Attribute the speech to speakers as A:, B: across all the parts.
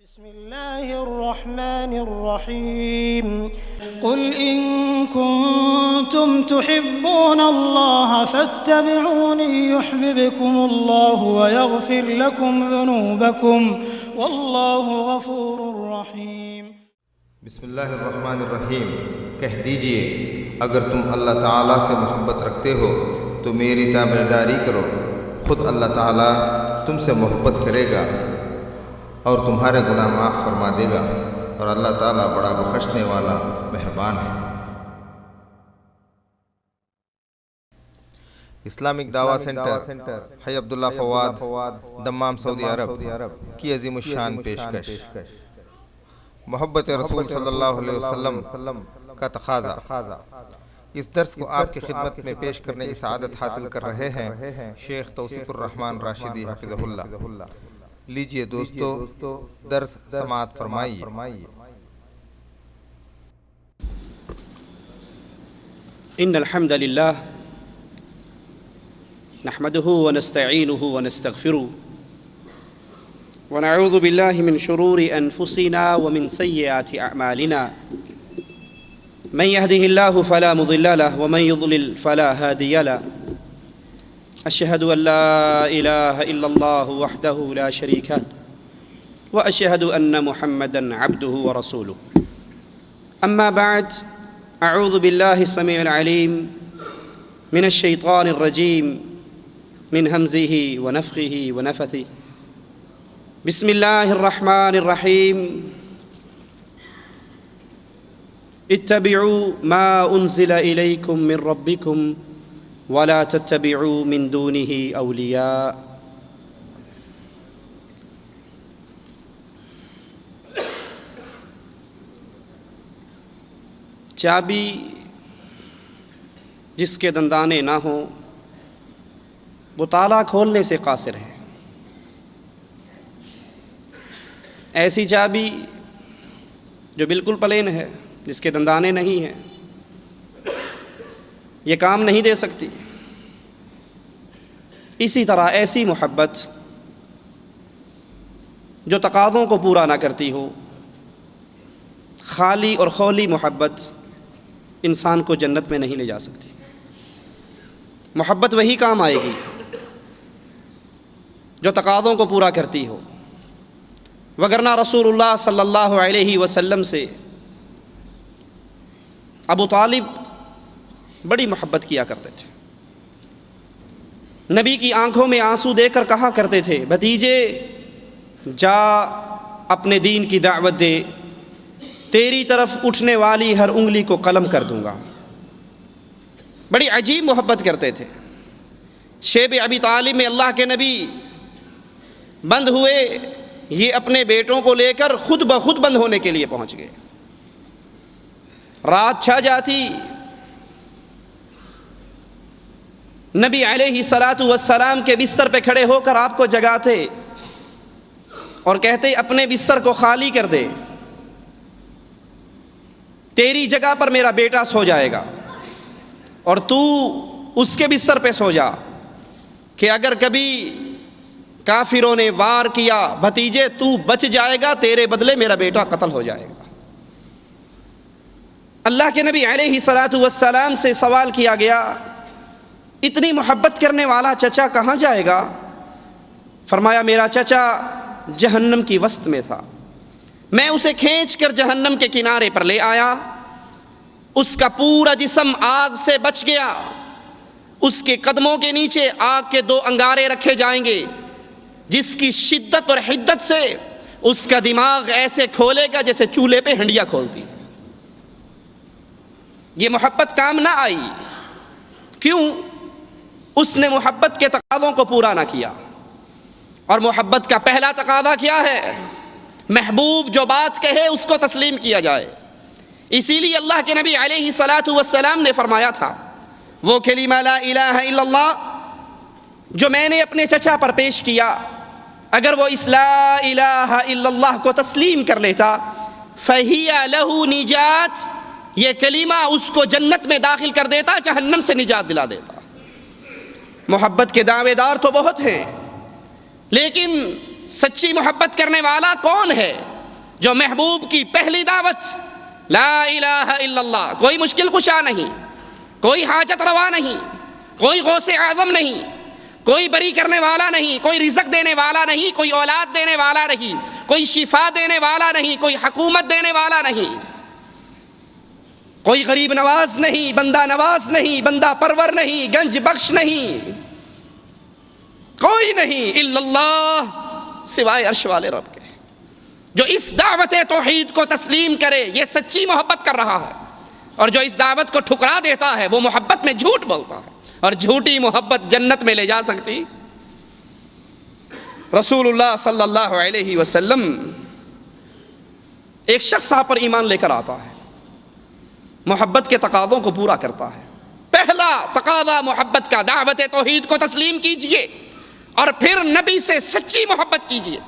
A: بسم الله الرحمن الرحيم قل إن كنتم تحبون الله فاتبعوني يحببكم الله ويغفر لكم ذنوبكم والله غفور رحيم۔
B: بسم اللہ الرحمن الرحیم۔ کہہ دیجئے اگر تم اللہ تعالیٰ سے محبت رکھتے ہو تو میری تابعداری کرو، خود اللہ تعالیٰ تم سے محبت کرے گا اور تمہارے گناہ معاف فرما دے گا، اور اللہ تعالیٰ بڑا بخشنے والا مہربان ہے۔ اسلامک دعویٰ سینٹر حی عبداللہ فواد دمام سعودی عرب کی عظیم الشان پیشکش، محبت رسول صلی اللہ علیہ وسلم کا تقاضا۔ اس درس کو آپ کی خدمت میں پیش کرنے کی سعادت حاصل کر رہے ہیں شیخ توصیف الرحمن راشدی حفظہ اللہ۔ لیجئے دوستو درس سماعت فرمائیے۔
C: ان الحمد للہ نحمده ونستعینه ونستغفره ونعوذ باللہ من شرور انفسنا ومن سیئات اعمالنا، من يهده الله فلا مضل له ومن يضلل فلا هادي له، أشهد أن لا إله إلا الله وحده لا شريك له وأشهد أن محمدًا عبده ورسوله، أما بعد، أعوذ بالله السميع العليم من الشيطان الرجيم من همزه ونفخه ونفثه، بسم الله الرحمن الرحيم، اتبعوا ما أنزل إليكم من ربكم ولا تتبعوا من دونه اولیاء۔ چابی جس کے دندانے نہ ہوں وہ تالا کھولنے سے قاصر ہے۔ ایسی چابی جو بالکل پلین ہے، جس کے دندانے نہیں ہیں، یہ کام نہیں دے سکتی۔ اسی طرح ایسی محبت جو تقاضوں کو پورا نہ کرتی ہو، خالی اور خولی محبت انسان کو جنت میں نہیں لے جا سکتی۔ محبت وہی کام آئے گی جو تقاضوں کو پورا کرتی ہو، وگرنہ رسول اللہ صلی اللہ علیہ وسلم سے ابو طالب بڑی محبت کیا کرتے تھے۔ نبی کی آنکھوں میں آنسو دے کر کہا کرتے تھے، بھتیجے جا اپنے دین کی دعوت دے، تیری طرف اٹھنے والی ہر انگلی کو قلم کر دوں گا۔ بڑی عجیب محبت کرتے تھے۔ شیب ابی طالب میں اللہ کے نبی بند ہوئے، یہ اپنے بیٹوں کو لے کر خود بخود بند ہونے کے لیے پہنچ گئے۔ رات چھا جاتی، نبی علیہ السلام کے بستر پہ کھڑے ہو کر آپ کو جگاتے اور کہتے اپنے بستر کو خالی کر دے، تیری جگہ پر میرا بیٹا سو جائے گا اور تو اس کے بستر پہ سو جا، کہ اگر کبھی کافروں نے وار کیا بھتیجے تو بچ جائے گا، تیرے بدلے میرا بیٹا قتل ہو جائے گا۔ اللہ کے نبی علیہ السلام سے سوال کیا گیا، اتنی محبت کرنے والا چچا کہاں جائے گا؟ فرمایا میرا چچا جہنم کی وسط میں تھا، میں اسے کھینچ کر جہنم کے کنارے پر لے آیا، اس کا پورا جسم آگ سے بچ گیا، اس کے قدموں کے نیچے آگ کے 2 انگارے رکھے جائیں گے، جس کی شدت اور حدت سے اس کا دماغ ایسے کھولے گا جیسے چولہے پہ ہنڈیا کھولتی۔ یہ محبت کام نہ آئی، کیوں؟ اس نے محبت کے تقاضوں کو پورا نہ کیا۔ اور محبت کا پہلا تقاضا کیا ہے؟ محبوب جو بات کہے اس کو تسلیم کیا جائے۔ اسی لیے اللہ کے نبی علیہ السلام نے فرمایا تھا، وہ کلمہ لا الہ الا اللہ جو میں نے اپنے چچا پر پیش کیا، اگر وہ اس لا الہ الا اللہ کو تسلیم کر لیتا، فَهِيَ لَهُ نِجَاتِ، یہ کلمہ اس کو جنت میں داخل کر دیتا، جہنم سے نجات دلا دیتا۔ محبت کے دعوے دار تو بہت ہیں، لیکن سچی محبت کرنے والا کون ہے؟ جو محبوب کی پہلی دعوت لا الہ الا اللہ، کوئی مشکل کشا نہیں، کوئی حاجت روا نہیں، کوئی غوث اعظم نہیں، کوئی بری کرنے والا نہیں، کوئی رزق دینے والا نہیں، کوئی اولاد دینے والا نہیں، کوئی شفا دینے والا نہیں، کوئی حکومت دینے والا نہیں، کوئی غریب نواز نہیں، بندہ نواز نہیں، بندہ پرور نہیں، گنج بخش نہیں، کوئی نہیں الا اللہ سوائے عرش والے رب کے۔ جو اس دعوت توحید کو تسلیم کرے یہ سچی محبت کر رہا ہے، اور جو اس دعوت کو ٹھکرا دیتا ہے وہ محبت میں جھوٹ بولتا ہے، اور جھوٹی محبت جنت میں لے جا سکتی۔ رسول اللہ صلی اللہ علیہ وسلم ایک شخص آپ پر ایمان لے کر آتا ہے، محبت کے تقاضوں کو پورا کرتا ہے۔ پہلا تقاضا محبت کا، دعوت توحید کو تسلیم کیجئے اور پھر نبی سے سچی محبت کیجئے۔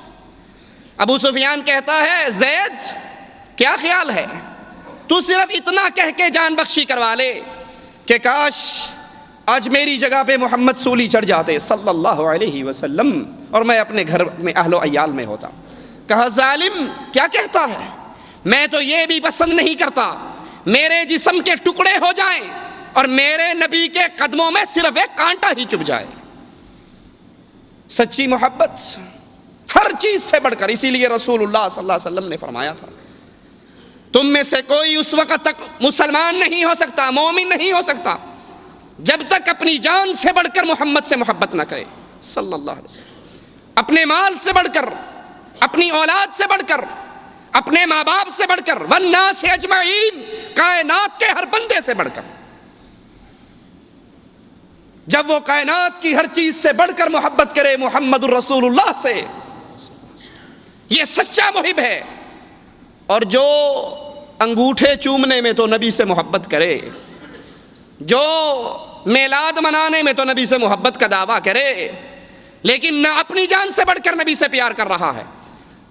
C: ابو سفیان کہتا ہے زید کیا خیال ہے، تو صرف اتنا کہہ کے جان بخشی کروا لے کہ کاش آج میری جگہ پہ محمد سولی چڑھ جاتے صلی اللہ علیہ وسلم اور میں اپنے گھر میں اہل و عیال میں ہوتا۔ کہا ظالم کیا کہتا ہے، میں تو یہ بھی پسند نہیں کرتا میرے جسم کے ٹکڑے ہو جائیں اور میرے نبی کے قدموں میں صرف ایک کانٹا ہی چبھ جائے۔ سچی محبت ہر چیز سے بڑھ کر، اسی لیے رسول اللہ صلی اللہ علیہ وسلم نے فرمایا تھا تم میں سے کوئی اس وقت تک مسلمان نہیں ہو سکتا، مومن نہیں ہو سکتا جب تک اپنی جان سے بڑھ کر محمد سے محبت نہ کرے صلی اللہ علیہ وسلم، اپنے مال سے بڑھ کر، اپنی اولاد سے بڑھ کر، اپنے ماں باپ سے بڑھ کر، والناس اجمعین، کائنات کے ہر بندے سے بڑھ کر۔ جب وہ کائنات کی ہر چیز سے بڑھ کر محبت کرے محمد الرسول اللہ سے، یہ سچا محب ہے۔ اور جو انگوٹھے چومنے میں تو نبی سے محبت کرے، جو میلاد منانے میں تو نبی سے محبت کا دعویٰ کرے، لیکن نہ اپنی جان سے بڑھ کر نبی سے پیار کر رہا ہے،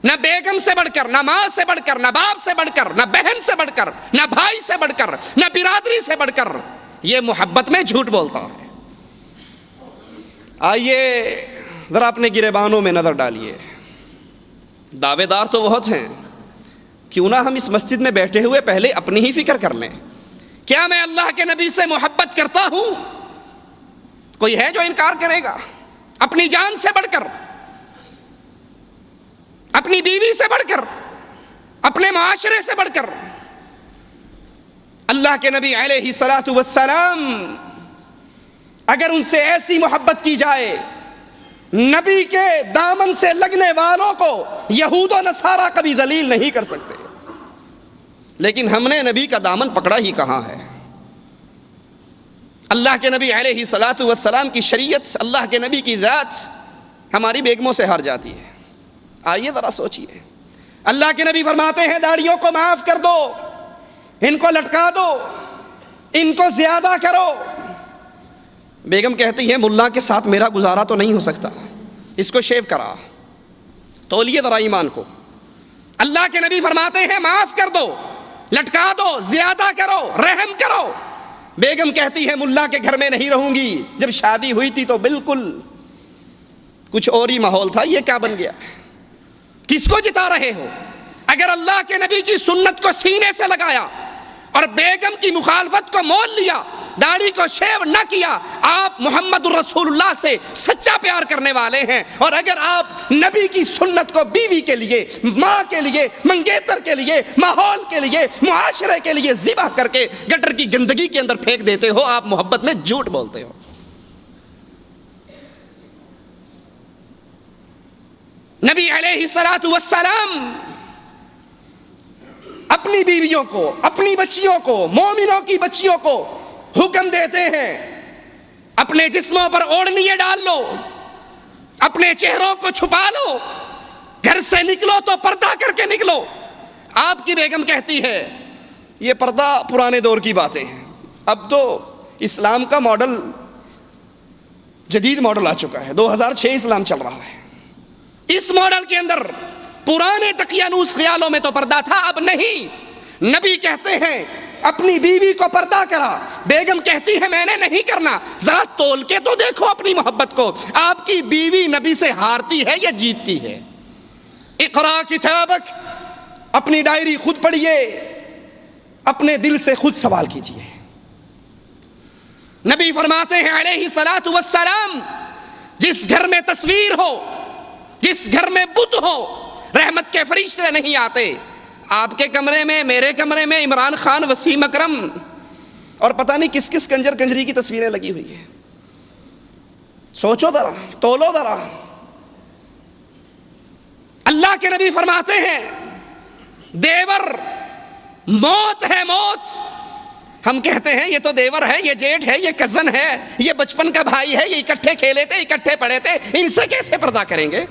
C: نہ بیگم سے بڑھ کر، نہ ماں سے بڑھ کر، نہ باپ سے بڑھ کر، نہ بہن سے بڑھ کر، نہ بھائی سے بڑھ کر، نہ برادری سے بڑھ کر، یہ محبت میں جھوٹ بولتا ہے۔ آئیے ذرا اپنے گریبانوں میں نظر ڈالیے، دعوے دار تو بہت ہیں، کیوں نہ ہم اس مسجد میں بیٹھے ہوئے پہلے اپنی ہی فکر کر لیں۔ کیا میں اللہ کے نبی سے محبت کرتا ہوں؟ کوئی ہے جو انکار کرے گا؟ اپنی جان سے بڑھ کر، اپنی بیوی سے بڑھ کر، اپنے معاشرے سے بڑھ کر۔ اللہ کے نبی علیہ الصلوۃ والسلام اگر ان سے ایسی محبت کی جائے، نبی کے دامن سے لگنے والوں کو یہود و نصارہ کبھی ذلیل نہیں کر سکتے، لیکن ہم نے نبی کا دامن پکڑا ہی کہاں ہے؟ اللہ کے نبی علیہ الصلوۃ والسلام کی شریعت، اللہ کے نبی کی ذات ہماری بیگموں سے ہار جاتی ہے۔ آئیے ذرا سوچئے، اللہ کے نبی فرماتے ہیں داڑھیوں کو معاف کر دو، ان کو لٹکا دو، ان کو زیادہ کرو۔ بیگم کہتی ہے ملا کے ساتھ میرا گزارا تو نہیں ہو سکتا، اس کو شیو کرا۔ تولیے ذرا ایمان کو۔ اللہ کے نبی فرماتے ہیں معاف کر دو، لٹکا دو، زیادہ کرو، رحم کرو۔ بیگم کہتی ہے ملا کے گھر میں نہیں رہوں گی، جب شادی ہوئی تھی تو بالکل کچھ اور ہی ماحول تھا، یہ کیا بن گیا؟ کس کو جتا رہے ہو؟ اگر اللہ کے نبی کی سنت کو سینے سے لگایا اور بیگم کی مخالفت کو مول لیا، داڑھی کو شیو نہ کیا، آپ محمد الرسول اللہ سے سچا پیار کرنے والے ہیں۔ اور اگر آپ نبی کی سنت کو بیوی کے لیے، ماں کے لیے، منگیتر کے لیے، ماحول کے لیے، معاشرے کے لیے ذبح کر کے گٹر کی گندگی کے اندر پھینک دیتے ہو، آپ محبت میں جھوٹ بولتے ہو۔ نبی علیہ الصلوۃ والسلام اپنی بیویوں کو، اپنی بچیوں کو، مومنوں کی بچیوں کو حکم دیتے ہیں اپنے جسموں پر اوڑھنیاں ڈال لو، اپنے چہروں کو چھپا لو، گھر سے نکلو تو پردہ کر کے نکلو۔ آپ کی بیگم کہتی ہے یہ پردہ پرانے دور کی باتیں ہیں، اب تو اسلام کا ماڈل، جدید ماڈل آ چکا ہے، 2006 اسلام چل رہا ہے۔ اس ماڈل کے اندر پرانے دقیانوس خیالوں میں تو پردہ تھا، اب نہیں۔ نبی کہتے ہیں اپنی بیوی کو پردہ کرا، بیگم کہتی ہے میں نے نہیں کرنا۔ ذرا تول کے تو دیکھو اپنی محبت کو، آپ کی بیوی نبی سے ہارتی ہے یا جیتتی ہے؟ اقرا کتابک اپنی ڈائری خود پڑھیے، اپنے دل سے خود سوال کیجیے۔ نبی فرماتے ہیں علیہ الصلاۃ والسلام، جس گھر میں تصویر ہو، جس گھر میں بت ہو، رحمت کے فرشتے نہیں آتے۔ آپ کے کمرے میں، میرے کمرے میں عمران خان، وسیم اکرم اور پتہ نہیں کس کس کنجر کنجری کی تصویریں لگی ہوئی ہیں۔ سوچو ذرا، تولو ذرا۔ اللہ کے نبی فرماتے ہیں دیور موت ہے، موت۔ ہم کہتے ہیں یہ تو دیور ہے، یہ جیٹھ ہے، یہ کزن ہے، یہ بچپن کا بھائی ہے، یہ اکٹھے کھیلے تھے، اکٹھے پڑھے تھے، ان سے کیسے پردہ کریں گے؟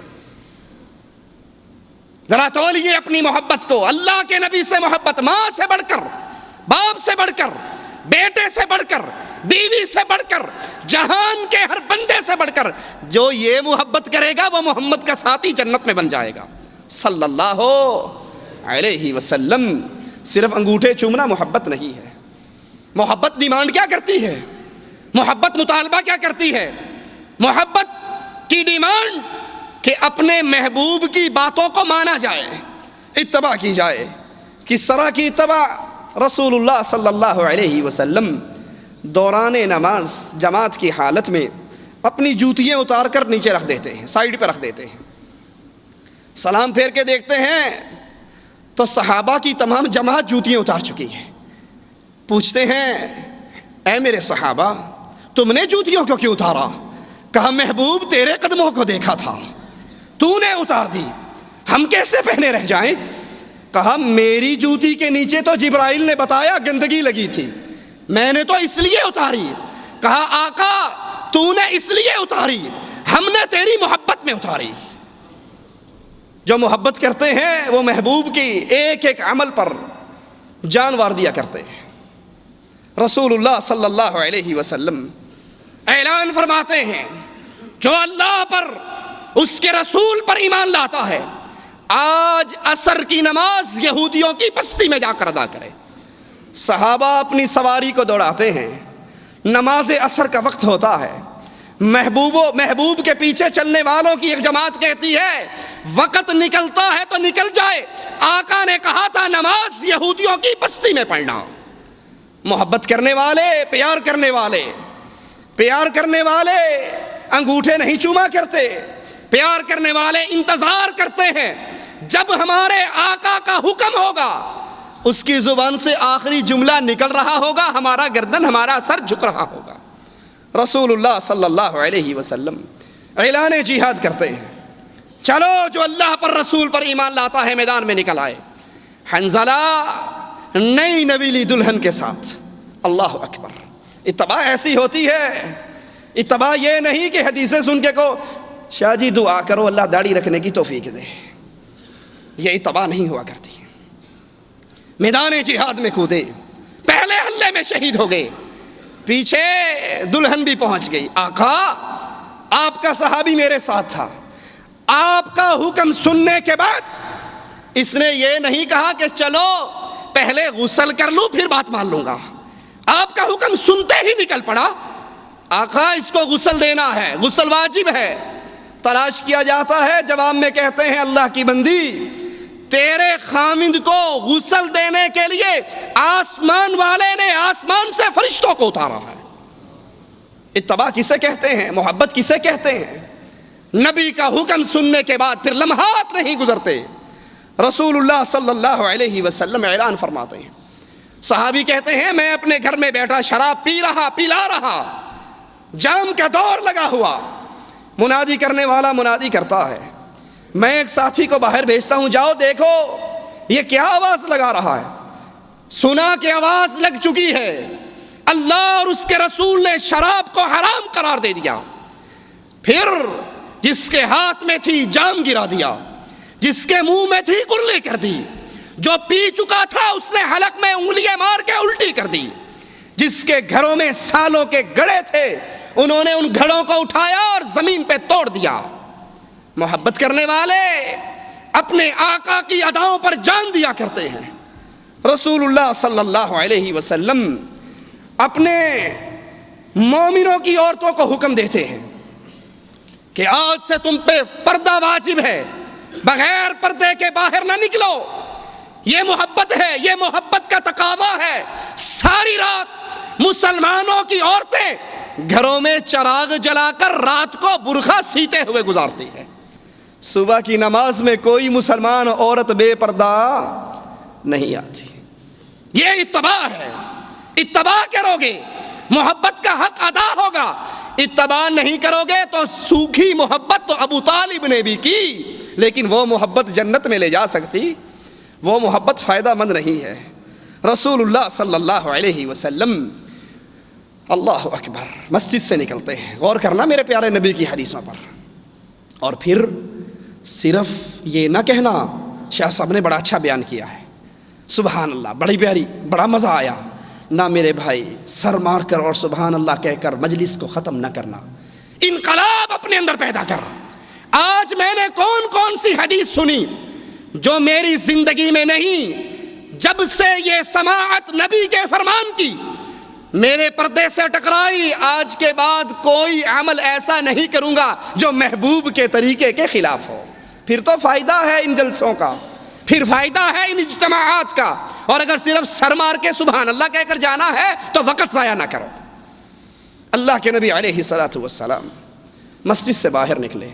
C: ذرا تولیے اپنی محبت کو، اللہ کے نبی سے محبت، ماں سے بڑھ کر، باپ سے بڑھ کر، بیٹے سے بڑھ کر، بیوی سے بڑھ کر، جہان کے ہر بندے سے بڑھ کر۔ جو یہ محبت کرے گا وہ محمد کا ساتھی جنت میں بن جائے گا صلی اللہ علیہ وسلم۔ صرف انگوٹھے چومنا محبت نہیں ہے۔ محبت ڈیمانڈ کیا کرتی ہے؟ محبت مطالبہ کیا کرتی ہے؟ محبت کی ڈیمانڈ کہ اپنے محبوب کی باتوں کو مانا جائے، اتباع کی جائے۔ کس طرح کی اتباع؟ رسول اللہ صلی اللہ علیہ وسلم دوران نماز جماعت کی حالت میں اپنی جوتیاں اتار کر نیچے رکھ دیتے ہیں، سائیڈ پہ رکھ دیتے ہیں۔ سلام پھیر کے دیکھتے ہیں تو صحابہ کی تمام جماعت جوتیاں اتار چکی ہے۔ پوچھتے ہیں اے میرے صحابہ، تم نے جوتیوں کو کیوں اتارا؟ کہا محبوب تیرے قدموں کو دیکھا تھا، تو نے اتار دی، ہم کیسے پہنے رہ جائیں؟ کہا میری جوتی کے نیچے تو جبرائیل نے بتایا گندگی لگی تھی، میں نے تو اس لیے اتاری۔ کہا آقا تو نے اس لیے اتاری، ہم نے تیری محبت میں اتاری۔ جو محبت کرتے ہیں وہ محبوب کی ایک ایک عمل پر جان وار دیا کرتے ہیں۔ رسول اللہ صلی اللہ علیہ وسلم اعلان فرماتے ہیں جو اللہ پر، اس کے رسول پر ایمان لاتا ہے، آج عصر کی نماز یہودیوں کی بستی میں جا کر ادا کرے۔ صحابہ اپنی سواری کو دوڑاتے ہیں، نماز عصر کا وقت ہوتا ہے، محبوب کے پیچھے چلنے والوں کی ایک جماعت کہتی ہے وقت نکلتا ہے تو نکل جائے، آقا نے کہا تھا نماز یہودیوں کی بستی میں پڑھنا۔ محبت کرنے والے، پیار کرنے والے، پیار کرنے والے انگوٹھے نہیں چوما کرتے، پیار کرنے والے انتظار کرتے ہیں جب ہمارے آقا کا حکم ہوگا، اس کی زبان سے آخری جملہ نکل رہا ہوگا، ہمارا گردن، ہمارا سر جھک رہا ہوگا۔ رسول اللہ صلی اللہ علیہ وسلم اعلان جہاد کرتے ہیں، چلو جو اللہ پر، رسول پر ایمان لاتا ہے میدان میں نکل آئے۔ حنظلہ نئی نویلی دلہن کے ساتھ، اللہ اکبر۔ اتباع ایسی ہوتی ہے، اتباع یہ نہیں کہ حدیثیں سن کے کو شاہ جی دعا کرو اللہ داڑھی رکھنے کی توفیق دے، یہ اتباع نہیں ہوا کرتی۔ میدان جہاد میں کودے، پہلے حملے میں شہید ہو گئے، پیچھے دلہن بھی پہنچ گئی۔ آقا آپ کا صحابی میرے ساتھ تھا، آپ کا حکم سننے کے بعد اس نے یہ نہیں کہا کہ چلو پہلے غسل کر لوں پھر بات مان لوں گا، آپ کا حکم سنتے ہی نکل پڑا، آقا اس کو غسل دینا ہے، غسل واجب ہے۔ تلاش کیا جاتا ہے، جواب میں کہتے ہیں اللہ کی بندی تیرے خامند کو غسل دینے کے لیے آسمان والے نے آسمان سے فرشتوں کو اتارا ہے۔ اتباع کسے کہتے ہیں؟ محبت کسے کہتے ہیں؟ نبی کا حکم سننے کے بعد پھر لمحات نہیں گزرتے، رسول اللہ صلی اللہ علیہ وسلم اعلان فرماتے ہیں۔ صحابی کہتے ہیں میں اپنے گھر میں بیٹھا شراب پلا رہا، جام کا دور لگا ہوا، منادی کرنے والا منادی کرتا ہے، میں ایک ساتھی کو باہر بھیجتا ہوں، جاؤ دیکھو یہ کیا آواز لگا رہا ہے۔ سنا کہ آواز لگ چکی ہے، اللہ اور اس کے رسول نے شراب کو حرام قرار دے دیا۔ پھر جس کے ہاتھ میں تھی جام گرا دیا، جس کے منہ میں تھی کرلی کر دی، جو پی چکا تھا اس نے حلق میں انگلیاں مار کے الٹی کر دی، جس کے گھروں میں سالوں کے گڑے تھے انہوں نے ان گھڑوں کو اٹھایا اور زمین پہ توڑ دیا۔ محبت کرنے والے اپنے آقا کی اداؤں پر جان دیا کرتے ہیں۔ رسول اللہ صلی اللہ علیہ وسلم اپنے مومنوں کی عورتوں کو حکم دیتے ہیں کہ آج سے تم پہ پردہ واجب ہے، بغیر پردے کے باہر نہ نکلو۔ یہ محبت ہے، یہ محبت کا تقاضا ہے۔ ساری رات مسلمانوں کی عورتیں گھروں میں چراغ جلا کر رات کو برقع سیتے ہوئے گزارتی ہیں۔ صبح کی نماز میں کوئی مسلمان عورت بے پردہ نہیں آتی۔ یہ اتباع ہے۔ اتباع کرو گے محبت کا حق ادا ہوگا، اتباع نہیں کرو گے تو سوکھی محبت تو ابو طالب نے بھی کی، لیکن وہ محبت جنت میں لے جا سکتی، وہ محبت فائدہ مند نہیں ہے۔ رسول اللہ صلی اللہ علیہ وسلم، اللہ اکبر، مسجد سے نکلتے ہیں، غور کرنا میرے پیارے نبی کی حدیثوں پر، اور پھر صرف یہ نہ کہنا، شاہ صاحب نے بڑا اچھا بیان کیا ہے، سبحان اللہ، بڑی پیاری، بڑا مزہ آیا، نہ میرے بھائی سر مار کر اور سبحان اللہ کہہ کر مجلس کو ختم نہ کرنا، انقلاب اپنے اندر پیدا کر۔ آج میں نے کون کون سی حدیث سنی جو میری زندگی میں نہیں، جب سے یہ سماعت نبی کے فرمان کی میرے پردے سے ٹکرائی، آج کے بعد کوئی عمل ایسا نہیں کروں گا جو محبوب کے طریقے کے خلاف ہو۔ پھر تو فائدہ ہے ان جلسوں کا، پھر فائدہ ہے ان اجتماعات کا، اور اگر صرف سر مار کے سبحان اللہ کہہ کر جانا ہے تو وقت ضائع نہ کرو۔ اللہ کے نبی علیہ الصلوۃ والسلام مسجد سے باہر نکلے،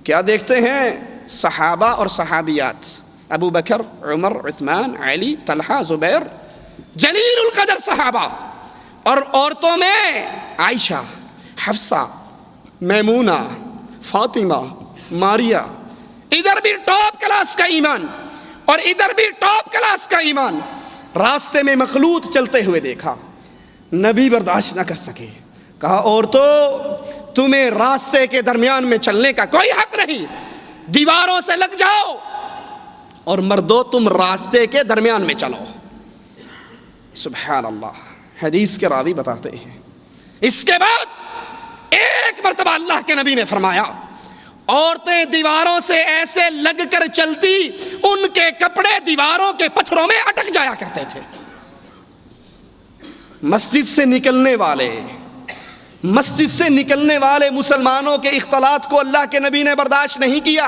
C: کیا دیکھتے ہیں؟ صحابہ اور صحابیات، ابو بکر، عمر، عثمان، علی، طلحہ، زبیر، جلیل القدر صحابہ، اور عورتوں میں عائشہ، حفصہ، میمونہ، فاطمہ، ماریہ، ادھر بھی ٹاپ کلاس کا ایمان اور ادھر بھی ٹاپ کلاس کا ایمان۔ راستے میں مخلوط چلتے ہوئے دیکھا، نبی برداشت نہ کر سکے، کہا عورتوں تمہیں راستے کے درمیان میں چلنے کا کوئی حق نہیں، دیواروں سے لگ جاؤ، اور مردوں تم راستے کے درمیان میں چلو۔ سبحان اللہ، حدیث کے راوی بتاتے ہیں۔ اس کے بعد ایک مرتبہ اللہ کے نبی نے فرمایا، عورتیں دیواروں سے ایسے لگ کر چلتی، ان کے کپڑے دیواروں کے پتھروں میں اٹک جایا کرتے تھے۔ مسجد سے نکلنے والے مسلمانوں کے اختلاط کو اللہ کے نبی نے برداشت نہیں کیا۔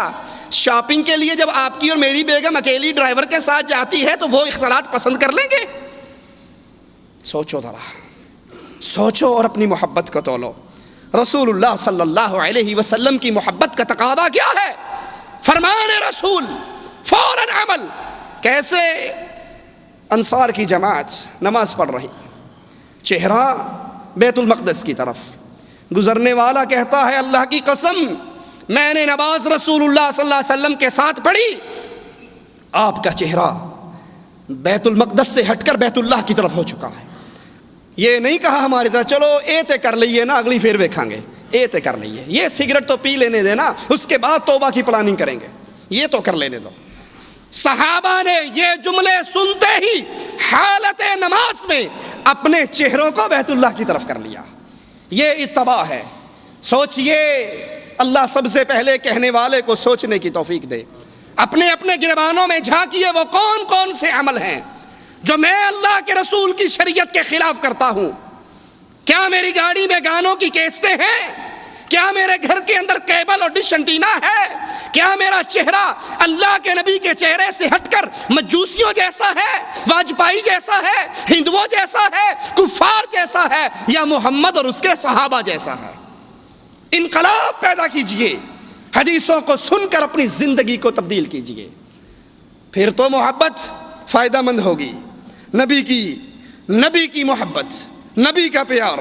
C: شاپنگ کے لیے جب آپ کی اور میری بیگم اکیلی ڈرائیور کے ساتھ جاتی ہے تو وہ اختلاط پسند کر لیں گے؟ سوچو ذرا، سوچو اور اپنی محبت کو تولو۔ رسول اللہ صلی اللہ علیہ وسلم کی محبت کا تقاضا کیا ہے؟ فرمان رسول، فوراً عمل۔ کیسے؟ انصار کی جماعت نماز پڑھ رہی، چہرہ بیت المقدس کی طرف، گزرنے والا کہتا ہے اللہ کی قسم میں نے نماز رسول اللہ صلی اللہ علیہ وسلم کے ساتھ پڑھی، آپ کا چہرہ بیت المقدس سے ہٹ کر بیت اللہ کی طرف ہو چکا ہے۔ یہ نہیں کہا ہماری طرح چلو اے تے کر لئیے نا، اگلی پھر ویکھاں گے، اے تے کر لئیے، یہ سگریٹ تو پی لینے دینا، اس کے بعد توبہ کی پلاننگ کریں گے، یہ تو کر لینے دو۔ صحابہ نے یہ جملے سنتے ہی حالت نماز میں اپنے چہروں کو بیت اللہ کی طرف کر لیا۔ یہ اتباع ہے۔ سوچئے، اللہ سب سے پہلے کہنے والے کو سوچنے کی توفیق دے۔ اپنے اپنے گریبانوں میں جھانکیے وہ کون کون سے عمل ہیں جو میں اللہ کے رسول کی شریعت کے خلاف کرتا ہوں۔ کیا میری گاڑی میں گانوں کی کیسٹیں ہیں؟ کیا میرے گھر کے اندر کیبل اور ڈش انٹینا ہے؟ کیا میرا چہرہ اللہ کے نبی کے چہرے سے ہٹ کر مجوسیوں جیسا ہے، واجپائی جیسا ہے، ہندوؤں جیسا ہے، کفار جیسا ہے، یا محمد اور اس کے صحابہ جیسا ہے؟ انقلاب پیدا کیجئے، حدیثوں کو سن کر اپنی زندگی کو تبدیل کیجئے، پھر تو محبت فائدہ مند ہوگی۔ نبی کی محبت، نبی کا پیار،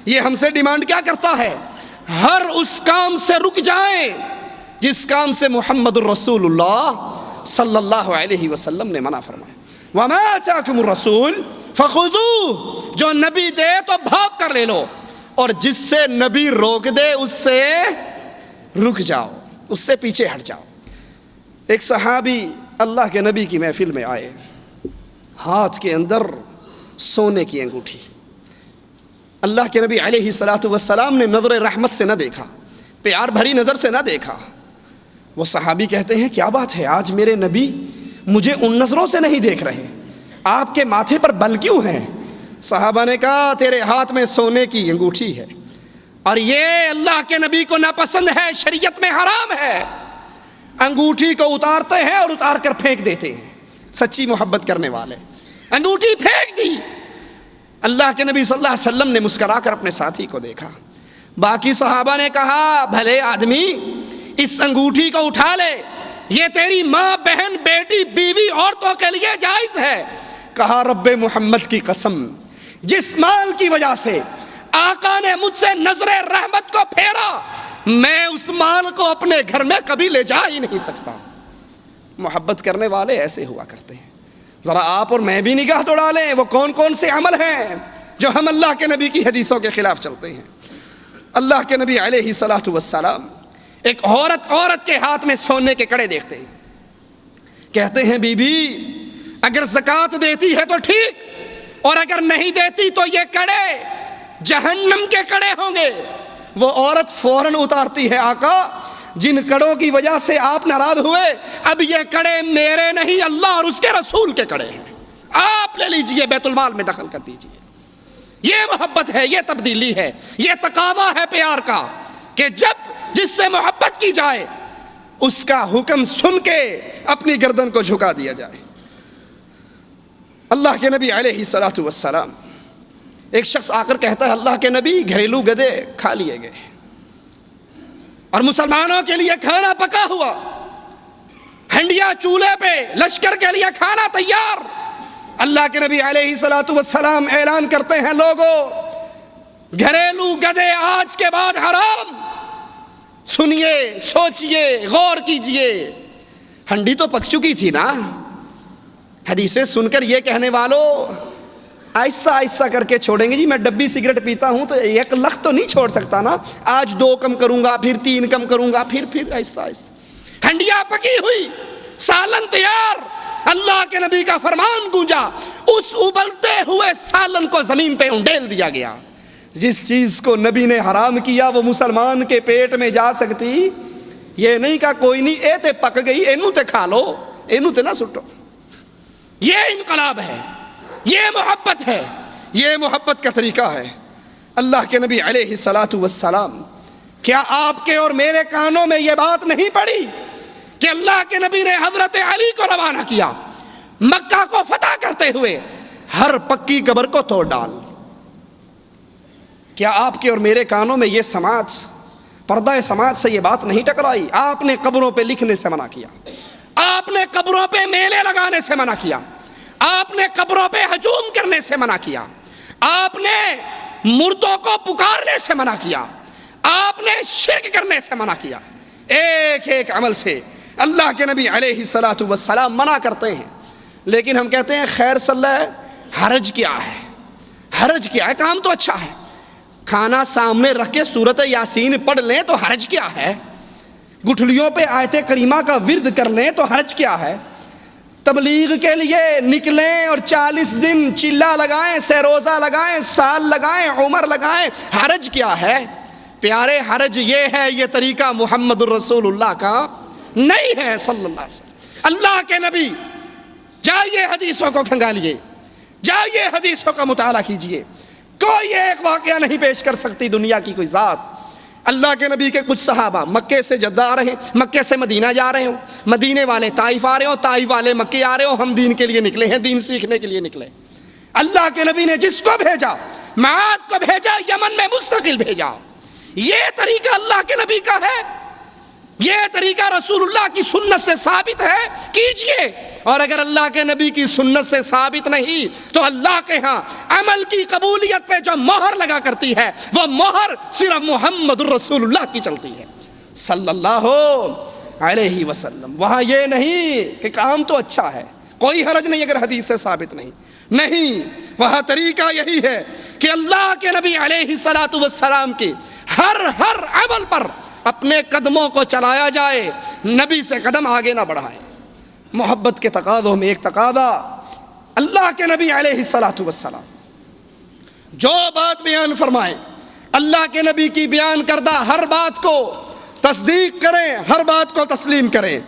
C: یہ ہم سے ڈیمانڈ کیا کرتا ہے؟ ہر اس کام سے رک جائیں جس کام سے محمد الرسول اللہ صلی اللہ علیہ وسلم نے منع فرمایا۔ وَمَا آتَاكُمُ الرَّسُولُ فَخُذُوهُ، جو نبی دے تو بھاگ کر لے لو، اور جس سے نبی روک دے اس سے رک جاؤ، اس سے پیچھے ہٹ جاؤ۔ ایک صحابی اللہ کے نبی کی محفل میں آئے، ہاتھ کے اندر سونے کی انگوٹھی۔ اللہ کے نبی علیہ الصلوۃ والسلام نے نظر رحمت سے نہ دیکھا، پیار بھری نظر سے نہ دیکھا۔ وہ صحابی کہتے ہیں کیا بات ہے، آج میرے نبی مجھے ان نظروں سے نہیں دیکھ رہے، آپ کے ماتھے پر بل کیوں ہیں؟ صحابہ نے کہا تیرے ہاتھ میں سونے کی انگوٹھی ہے، اور یہ اللہ کے نبی کو ناپسند ہے، شریعت میں حرام ہے۔ انگوٹھی کو اتارتے ہیں اور اتار کر پھینک دیتے ہیں۔ سچی محبت کرنے والے. انگوٹھی پھینک دی. اللہ کے نبی صلی اللہ علیہ وسلم نے مسکرا کر اپنے ساتھی کو دیکھا. باقی صحابہ نے کہا بھلے آدمی اس انگوٹھی کو اٹھا لے, یہ تیری ماں, بہن, بیٹی, بیوی, عورتوں کے لیے جائز ہے. کہا رب محمد کی قسم, جس مال کی وجہ سے آقا نے مجھ سے نظر رحمت کو پھیرا, میں اس مال کو اپنے گھر میں کبھی لے جا ہی نہیں سکتا. محبت کرنے والے ایسے ہوا کرتے ہیں. ذرا آپ اور میں بھی نگاہ دوڑا لیں, وہ کون کون سے عمل ہیں جو ہم اللہ کے نبی کی حدیثوں کے خلاف چلتے ہیں. اللہ کے نبی علیہ الصلوۃ والسلام ایک عورت کے ہاتھ میں سونے کے کڑے دیکھتے ہیں, کہتے ہیں بی بی اگر زکوٰۃ دیتی ہے تو ٹھیک, اور اگر نہیں دیتی تو یہ کڑے جہنم کے کڑے ہوں گے. وہ عورت فوراً اتارتی ہے, آقا جن کڑوں کی وجہ سے آپ ناراض ہوئے, اب یہ کڑے میرے نہیں اللہ اور اس کے رسول کے کڑے ہیں, آپ لے لیجئے, بیت المال میں دخل کر دیجئے. یہ محبت ہے, یہ تبدیلی ہے, یہ تقاضا ہے پیار کا کہ جب جس سے محبت کی جائے اس کا حکم سن کے اپنی گردن کو جھکا دیا جائے. اللہ کے نبی علیہ الصلوۃ والسلام, ایک شخص آ کر کہتا ہے اللہ کے نبی گھریلو گدے کھا لیے گئے اور مسلمانوں کے لیے کھانا پکا ہوا, ہنڈیا چولہے پہ, لشکر کے لیے کھانا تیار. اللہ کے نبی علیہ الصلوۃ والسلام اعلان کرتے ہیں لوگوں گھریلو گدے آج کے بعد حرام. سنیے, سوچئے, غور کیجئے. ہنڈی تو پک چکی تھی نا. حدیثیں سن کر یہ کہنے والوں آہستہ آہستہ کر کے چھوڑیں گے جی, میں ڈبی سگریٹ پیتا ہوں تو 1 لخت تو نہیں چھوڑ سکتا نا, آج 2 کم کروں گا, پھر 3 کم کروں گا, پھر آہستہ آہستہ. ہنڈیا پکی ہوئی, سالن تیار. اللہ کے نبی کا فرمان گونجا, اس ابلتے ہوئے سالن کو زمین پہ انڈیل دیا گیا. جس چیز کو نبی نے حرام کیا وہ مسلمان کے پیٹ میں جا سکتی, یہ نہیں کہا کوئی نہیں اے تے پک گئی, اینو تے کھا لو, اینو تے نہ سٹو. یہ انقلاب ہے, یہ محبت ہے, یہ محبت کا طریقہ ہے. اللہ کے نبی علیہ الصلوۃ والسلام, کیا آپ کے اور میرے کانوں میں یہ بات نہیں پڑی کہ اللہ کے نبی نے حضرت علی کو روانہ کیا مکہ کو فتح کرتے ہوئے, ہر پکی قبر کو توڑ ڈال. کیا آپ کے اور میرے کانوں میں یہ سماعت, پردہ سماعت سے یہ بات نہیں ٹکرائی؟ آپ نے قبروں پہ لکھنے سے منع کیا, آپ نے قبروں پہ میلے لگانے سے منع کیا, آپ نے قبروں پہ ہجوم کرنے سے منع کیا, آپ نے مردوں کو پکارنے سے منع کیا, آپ نے شرک کرنے سے منع کیا. ایک ایک عمل سے اللہ کے نبی علیہ الصلوۃ والسلام منع کرتے ہیں. لیکن ہم کہتے ہیں خیر صلی اللہ, حرج کیا ہے, حرج کیا ہے, کام تو اچھا ہے. کھانا سامنے رکھ کے سورۃ یاسین پڑھ لیں تو حرج کیا ہے, گٹھلیوں پہ آیت کریمہ کا ورد کر لیں تو حرج کیا ہے, تبلیغ کے لیے نکلیں اور 40 دن چلا لگائیں, سیروزہ لگائیں, سال لگائیں, عمر لگائیں, حرج کیا ہے؟ پیارے حرج یہ ہے, یہ طریقہ محمد الرسول اللہ کا نہیں ہے صلی اللہ علیہ وسلم. اللہ کے نبی, جائیے حدیثوں کو کھنگالیے, جائیے حدیثوں کا مطالعہ کیجئے. کوئی ایک واقعہ نہیں پیش کر سکتی دنیا کی کوئی ذات. اللہ کے نبی کے کچھ صحابہ مکے سے جدہ آ رہے ہیں, مکے سے مدینہ جا رہے ہوں, مدینے والے طائف آ رہے ہوں, طائف والے مکے آ رہے ہوں, ہم دین کے لیے نکلے ہیں, دین سیکھنے کے لیے نکلے. اللہ کے نبی نے جس کو بھیجا, معاذ کو بھیجا, یمن میں مستقل بھیجا. یہ طریقہ اللہ کے نبی کا ہے, یہ طریقہ رسول اللہ کی سنت سے ثابت ہے, کیجئے. اور اگر اللہ کے نبی کی سنت سے ثابت نہیں تو اللہ کے ہاں عمل کی قبولیت پہ جو مہر لگا کرتی ہے وہ مہر صرف محمد الرسول اللہ کی چلتی ہے صلی اللہ علیہ وسلم. وہاں یہ نہیں کہ کام تو اچھا ہے, کوئی حرج نہیں اگر حدیث سے ثابت نہیں, وہاں طریقہ یہی ہے کہ اللہ کے نبی علیہ الصلوۃ والسلام کی ہر عمل پر اپنے قدموں کو چلایا جائے, نبی سے قدم آگے نہ بڑھائیں. محبت کے تقاضوں میں ایک تقاضا, اللہ کے نبی علیہ الصلوۃ والسلام جو بات بیان فرمائیں, اللہ کے نبی کی بیان کردہ ہر بات کو تصدیق کریں, ہر بات کو تسلیم کریں.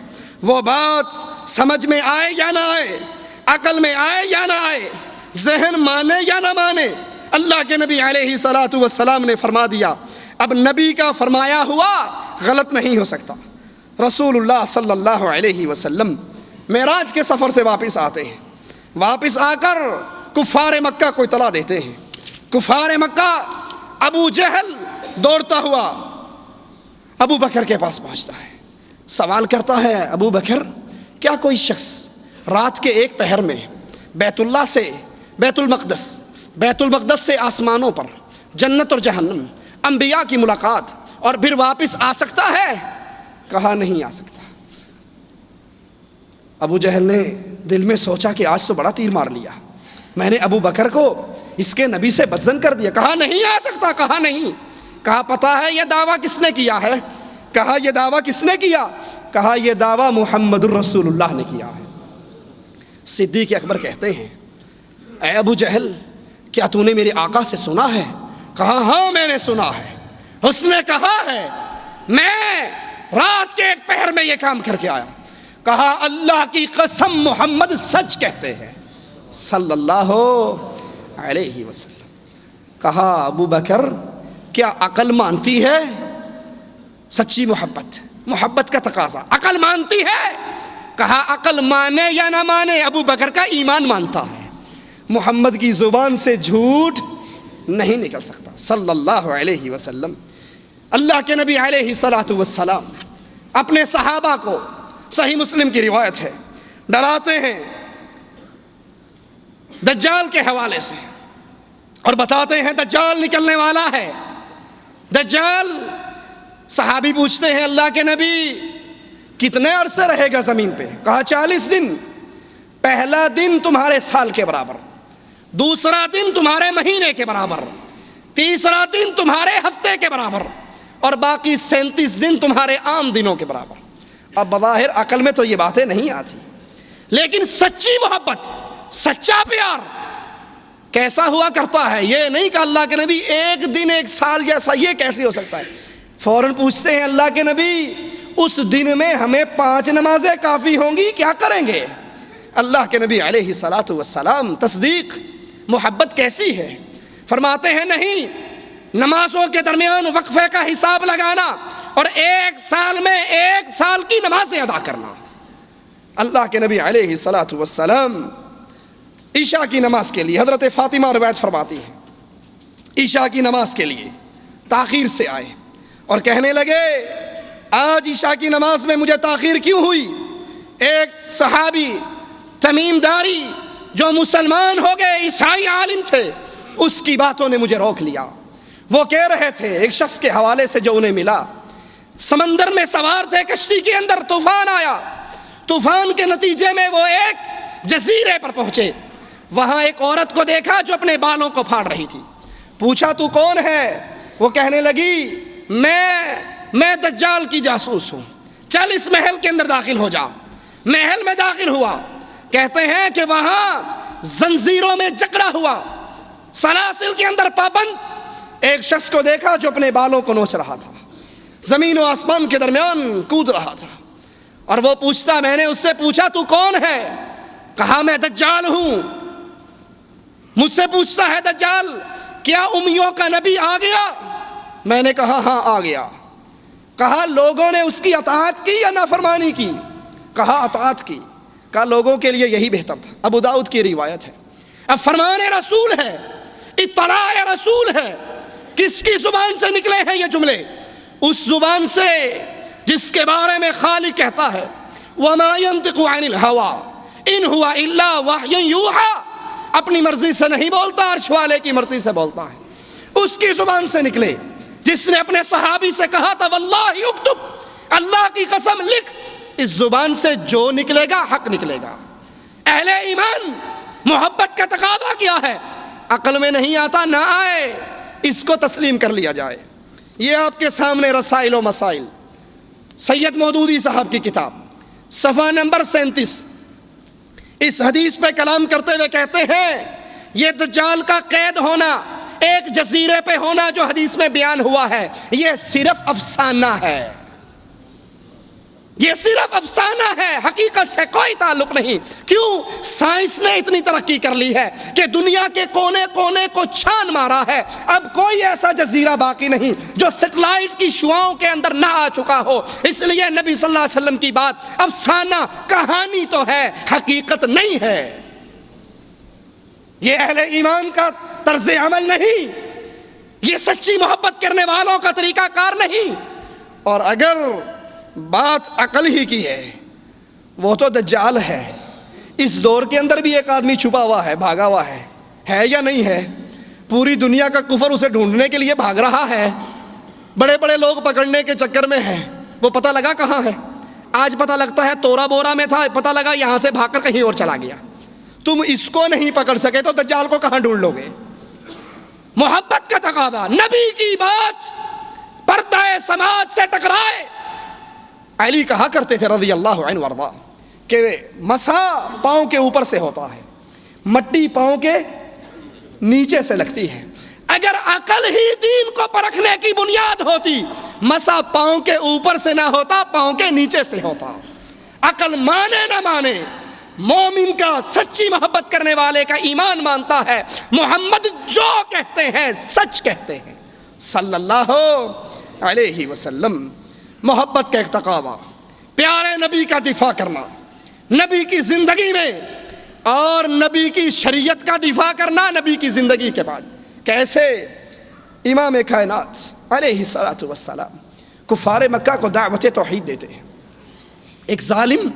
C: وہ بات سمجھ میں آئے یا نہ آئے, عقل میں آئے یا نہ آئے, ذہن مانے یا نہ مانے, اللہ کے نبی علیہ الصلوۃ والسلام نے فرما دیا. اب نبی کا فرمایا ہوا غلط نہیں ہو سکتا. رسول اللہ صلی اللہ علیہ وسلم معراج کے سفر سے واپس آتے ہیں، واپس آ کر کفار مکہ کو اطلاع دیتے ہیں۔ کفار مکہ، ابو جہل دوڑتا ہوا ابو بکر کے پاس پہنچتا ہے، سوال کرتا ہے، ابو بکر کیا کوئی شخص رات کے ایک پہر میں بیت اللہ سے بیت المقدس سے آسمانوں پر جنت اور جہنم، انبیاء کی ملاقات اور پھر واپس آ سکتا ہے؟ کہا نہیں آ سکتا۔ ابو جہل نے دل میں سوچا کہ آج تو بڑا تیر مار لیا، میں نے ابو بکر کو اس کے نبی سے بدزن کر دیا۔ کہا نہیں آ سکتا، کہا نہیں۔ کہا پتہ ہے یہ دعویٰ کس نے کیا ہے؟ کہا یہ دعویٰ کس نے کیا؟ کہا یہ دعویٰ محمد الرسول اللہ نے کیا ہے۔ صدیق اکبر کہتے ہیں، اے ابو جہل کیا تو نے میرے آقا سے سنا ہے؟ کہا ہاں میں نے سنا ہے، اس نے کہا ہے میں رات کے ایک پہر میں یہ کام کر کے آیا۔ کہا اللہ کی قسم محمد سچ کہتے ہیں صلی اللہ علیہ وسلم۔ کہا ابو بکر کیا عقل مانتی ہے سچی محبت کا تقاضا، عقل مانتی ہے؟ کہا عقل مانے یا نہ مانے، ابو بکر کا ایمان مانتا ہے، محمد کی زبان سے جھوٹ نہیں نکل سکتا صلی اللہ علیہ وسلم۔ اللہ کے نبی علیہ الصلاۃ والسلام اپنے صحابہ کو، صحیح مسلم کی روایت ہے، ڈراتے ہیں دجال کے حوالے سے اور بتاتے ہیں دجال نکلنے والا ہے۔ دجال، صحابی پوچھتے ہیں اللہ کے نبی کتنے عرصے رہے گا زمین پہ؟ کہا 40 دن، پہلا دن تمہارے سال کے برابر، دوسرا دن تمہارے مہینے کے برابر، تیسرا دن تمہارے ہفتے کے برابر اور باقی 37 دن تمہارے عام دنوں کے برابر۔ اب بظاہر عقل میں تو یہ باتیں نہیں آتی، لیکن سچی محبت، سچا پیار کیسا ہوا کرتا ہے؟ یہ نہیں کہ اللہ کے نبی ایک دن ایک سال جیسا، یہ کیسے ہو سکتا ہے؟ فوراً پوچھتے ہیں اللہ کے نبی اس دن میں ہمیں 5 نمازیں کافی ہوں گی، کیا کریں گے؟ اللہ کے نبی علیہ الصلاۃ والسلام تصدیق محبت کیسی ہے؟ فرماتے ہیں نہیں، نمازوں کے درمیان وقفے کا حساب لگانا اور 1 سال میں 1 سال کی نمازیں ادا کرنا۔ اللہ کے نبی علیہ الصلاۃ والسلام عشاء کی نماز کے لیے، حضرت فاطمہ روایت فرماتی ہے، عشاء کی نماز کے لیے تاخیر سے آئے اور کہنے لگے آج عشاء کی نماز میں مجھے تاخیر کیوں ہوئی؟ ایک صحابی تمیم داری جو مسلمان ہو گئے، عیسائی عالم تھے، اس کی باتوں نے مجھے روک لیا۔ وہ کہہ رہے تھے ایک شخص کے حوالے سے جو انہیں ملا، سمندر میں سوار تھے، کشتی کے اندر طوفان آیا، طوفان کے نتیجے میں وہ ایک جزیرے پر پہنچے، وہاں ایک عورت کو دیکھا جو اپنے بالوں کو پھاڑ رہی تھی۔ پوچھا تو کون ہے؟ وہ کہنے لگی میں دجال کی جاسوس ہوں، چل اس محل کے اندر داخل ہو جا۔ محل میں داخل ہوا، کہتے ہیں کہ وہاں زنجیروں میں جکڑا ہوا، سلاسل کے اندر پابند ایک شخص کو دیکھا جو اپنے بالوں کو نوچ رہا تھا، زمین و آسمان کے درمیان کود رہا تھا، اور وہ پوچھتا، میں نے اس سے پوچھا تو کون ہے؟ کہا میں دجال ہوں۔ مجھ سے پوچھتا ہے دجال کیا امیوں کا نبی آ گیا؟ میں نے کہا ہاں آ گیا۔ کہا لوگوں نے اس کی اطاعت کی یا نافرمانی کی؟ کہا اطاعت کی۔ کہا لوگوں کے لیے یہی بہتر تھا۔ ابو داؤد کی روایت ہے۔ اب فرمان رسول ہے، اطلاع رسول ہے، کس کی زبان سے نکلے ہیں یہ جملے؟ اس زبان سے جس کے بارے میں خالق کہتا ہے وَمَا يَنطِقُ عَنِ الْهَوَىٰ إِنْ هُوَ إِلَّا وَحْيٌ يُوحَىٰ، اپنی مرضی سے نہیں بولتا، عرش والے کی مرضی سے بولتا ہے۔ اس کی زبان سے نکلے جس نے اپنے صحابی سے کہا تھا واللہ اکتب، اللہ کی قسم لکھ، اس زبان سے جو نکلے گا حق نکلے گا۔ اہل ایمان محبت کا تقاضا کیا ہے؟ عقل میں نہیں آتا، نہ آئے، اس کو تسلیم کر لیا جائے۔ یہ آپ کے سامنے رسائل و مسائل، سید مودودی صاحب کی کتاب، صفحہ نمبر 37، اس حدیث پہ کلام کرتے ہوئے کہتے ہیں یہ دجال کا قید ہونا، ایک جزیرے پہ ہونا جو حدیث میں بیان ہوا ہے، یہ صرف افسانہ ہے، یہ صرف افسانہ ہے، حقیقت سے کوئی تعلق نہیں۔ کیوں؟ سائنس نے اتنی ترقی کر لی ہے کہ دنیا کے کونے کونے کو چھان مارا ہے، اب کوئی ایسا جزیرہ باقی نہیں جو سیٹلائٹ کی شعاؤں کے اندر نہ آ چکا ہو۔ اس لیے نبی صلی اللہ علیہ وسلم کی بات افسانہ کہانی تو ہے، حقیقت نہیں ہے۔ یہ اہل ایمان کا طرز عمل نہیں، یہ سچی محبت کرنے والوں کا طریقہ کار نہیں۔ اور اگر بات عقل ہی کی ہے، وہ تو دجال ہے۔ اس دور کے اندر بھی ایک آدمی چھپا ہوا ہے، بھاگا ہوا ہے یا نہیں ہے؟ پوری دنیا کا کفر اسے ڈھونڈنے کے لیے بھاگ رہا ہے، بڑے بڑے لوگ پکڑنے کے چکر میں ہیں۔ وہ پتہ لگا کہاں ہے؟ آج پتہ لگتا ہے تورا بورا میں تھا، پتہ لگا یہاں سے بھاگ کر کہیں اور چلا گیا۔ تم اس کو نہیں پکڑ سکے تو دجال کو کہاں ڈھونڈ لو گے؟ محبت کا تقاضا، نبی کی بات پردہ سماج سے ٹکرائے۔ علی کہا کرتے تھے رضی اللہ عنہ وارضا کہ مسا پاؤں کے اوپر سے ہوتا ہے، مٹی پاؤں کے نیچے سے لگتی ہے۔ اگر عقل ہی دین کو پرکھنے کی بنیاد ہوتی، مسا پاؤں کے اوپر سے نہ ہوتا، پاؤں کے نیچے سے ہوتا۔ عقل مانے نہ مانے، مومن کا، سچی محبت کرنے والے کا ایمان مانتا ہے محمد جو کہتے ہیں سچ کہتے ہیں صلی اللہ علیہ وسلم۔ محبت کا ایک تقاضا، پیارے نبی کا دفاع کرنا، نبی کی زندگی میں اور نبی کی شریعت کا دفاع کرنا نبی کی زندگی کے بعد۔ کیسے؟ امام کائنات علیہ الصلوۃ والسلام کفار مکہ کو دعوت توحید دیتے ہیں۔ ایک ظالم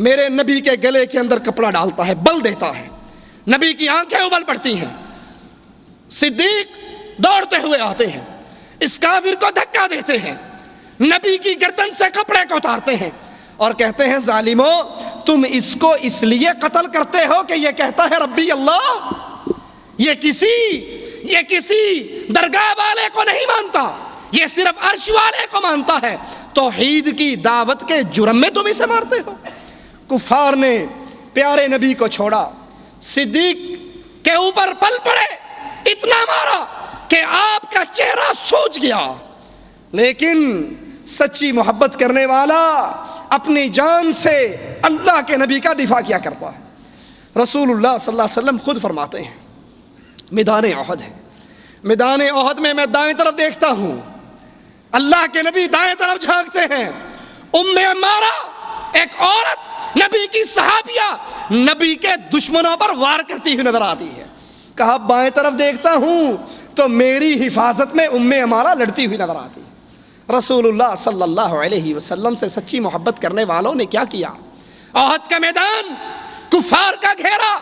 C: میرے نبی کے گلے کے اندر کپڑا ڈالتا ہے، بل دیتا ہے، نبی کی آنکھیں ابل پڑتی ہیں۔ صدیق دوڑتے ہوئے آتے ہیں، اس کافر کو دھکا دیتے ہیں، نبی کی گردن سے کپڑے کو اتارتے ہیں اور کہتے ہیں ظالمو، تم اس کو اس لیے قتل کرتے ہو کہ یہ کہتا ہے ربی اللہ؟ یہ کسی درگاہ والے کو نہیں مانتا، یہ صرف عرش والے کو مانتا ہے۔ توحید کی دعوت کے جرم میں تم اسے مارتے ہو۔ کفار نے پیارے نبی کو چھوڑا، صدیق کے اوپر پل پڑے، اتنا مارا کہ آپ کا چہرہ سوج گیا۔ لیکن سچی محبت کرنے والا اپنی جان سے اللہ کے نبی کا دفاع کیا کرتا ہے۔ رسول اللہ صلی اللہ علیہ وسلم خود فرماتے ہیں، میدان احد ہے، میدان احد میں میں دائیں طرف دیکھتا ہوں، اللہ کے نبی دائیں طرف جھانکتے ہیں، ام عمارہ ایک عورت نبی کی صحابیہ نبی کے دشمنوں پر وار کرتی ہوئی نظر آتی ہے۔ کہا بائیں طرف دیکھتا ہوں تو میری حفاظت میں ام عمارہ لڑتی ہوئی نظر آتی ہے۔ رسول اللہ صلی اللہ علیہ وسلم سے سچی محبت کرنے والوں نے کیا کیا؟ احد کا میدان، کفار کا گھیرا،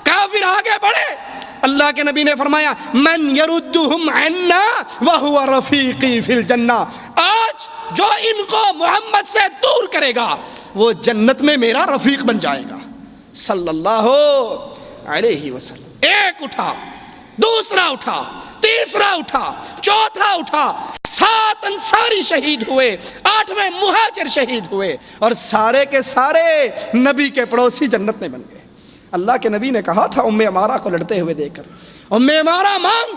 C: کافر آگے بڑھے، اللہ کے نبی نے فرمایا من یردہم عنا وہو رفیقی فی الجنہ، آج جو ان کو محمد سے دور کرے گا وہ جنت میں میرا رفیق بن جائے گا صلی اللہ علیہ وسلم۔ ایک اٹھا، دوسرا اٹھا، تیسرا اٹھا، چوتھا اٹھا، 7 انصاری شہید ہوئے، 8ویں مہاجر شہید ہوئے، اور سارے کے سارے نبی کے پڑوسی جنت میں بن گئے۔ اللہ کے نبی نے کہا تھا ام عمارہ کو لڑتے ہوئے دیکھ کر، ام عمارہ مانگ،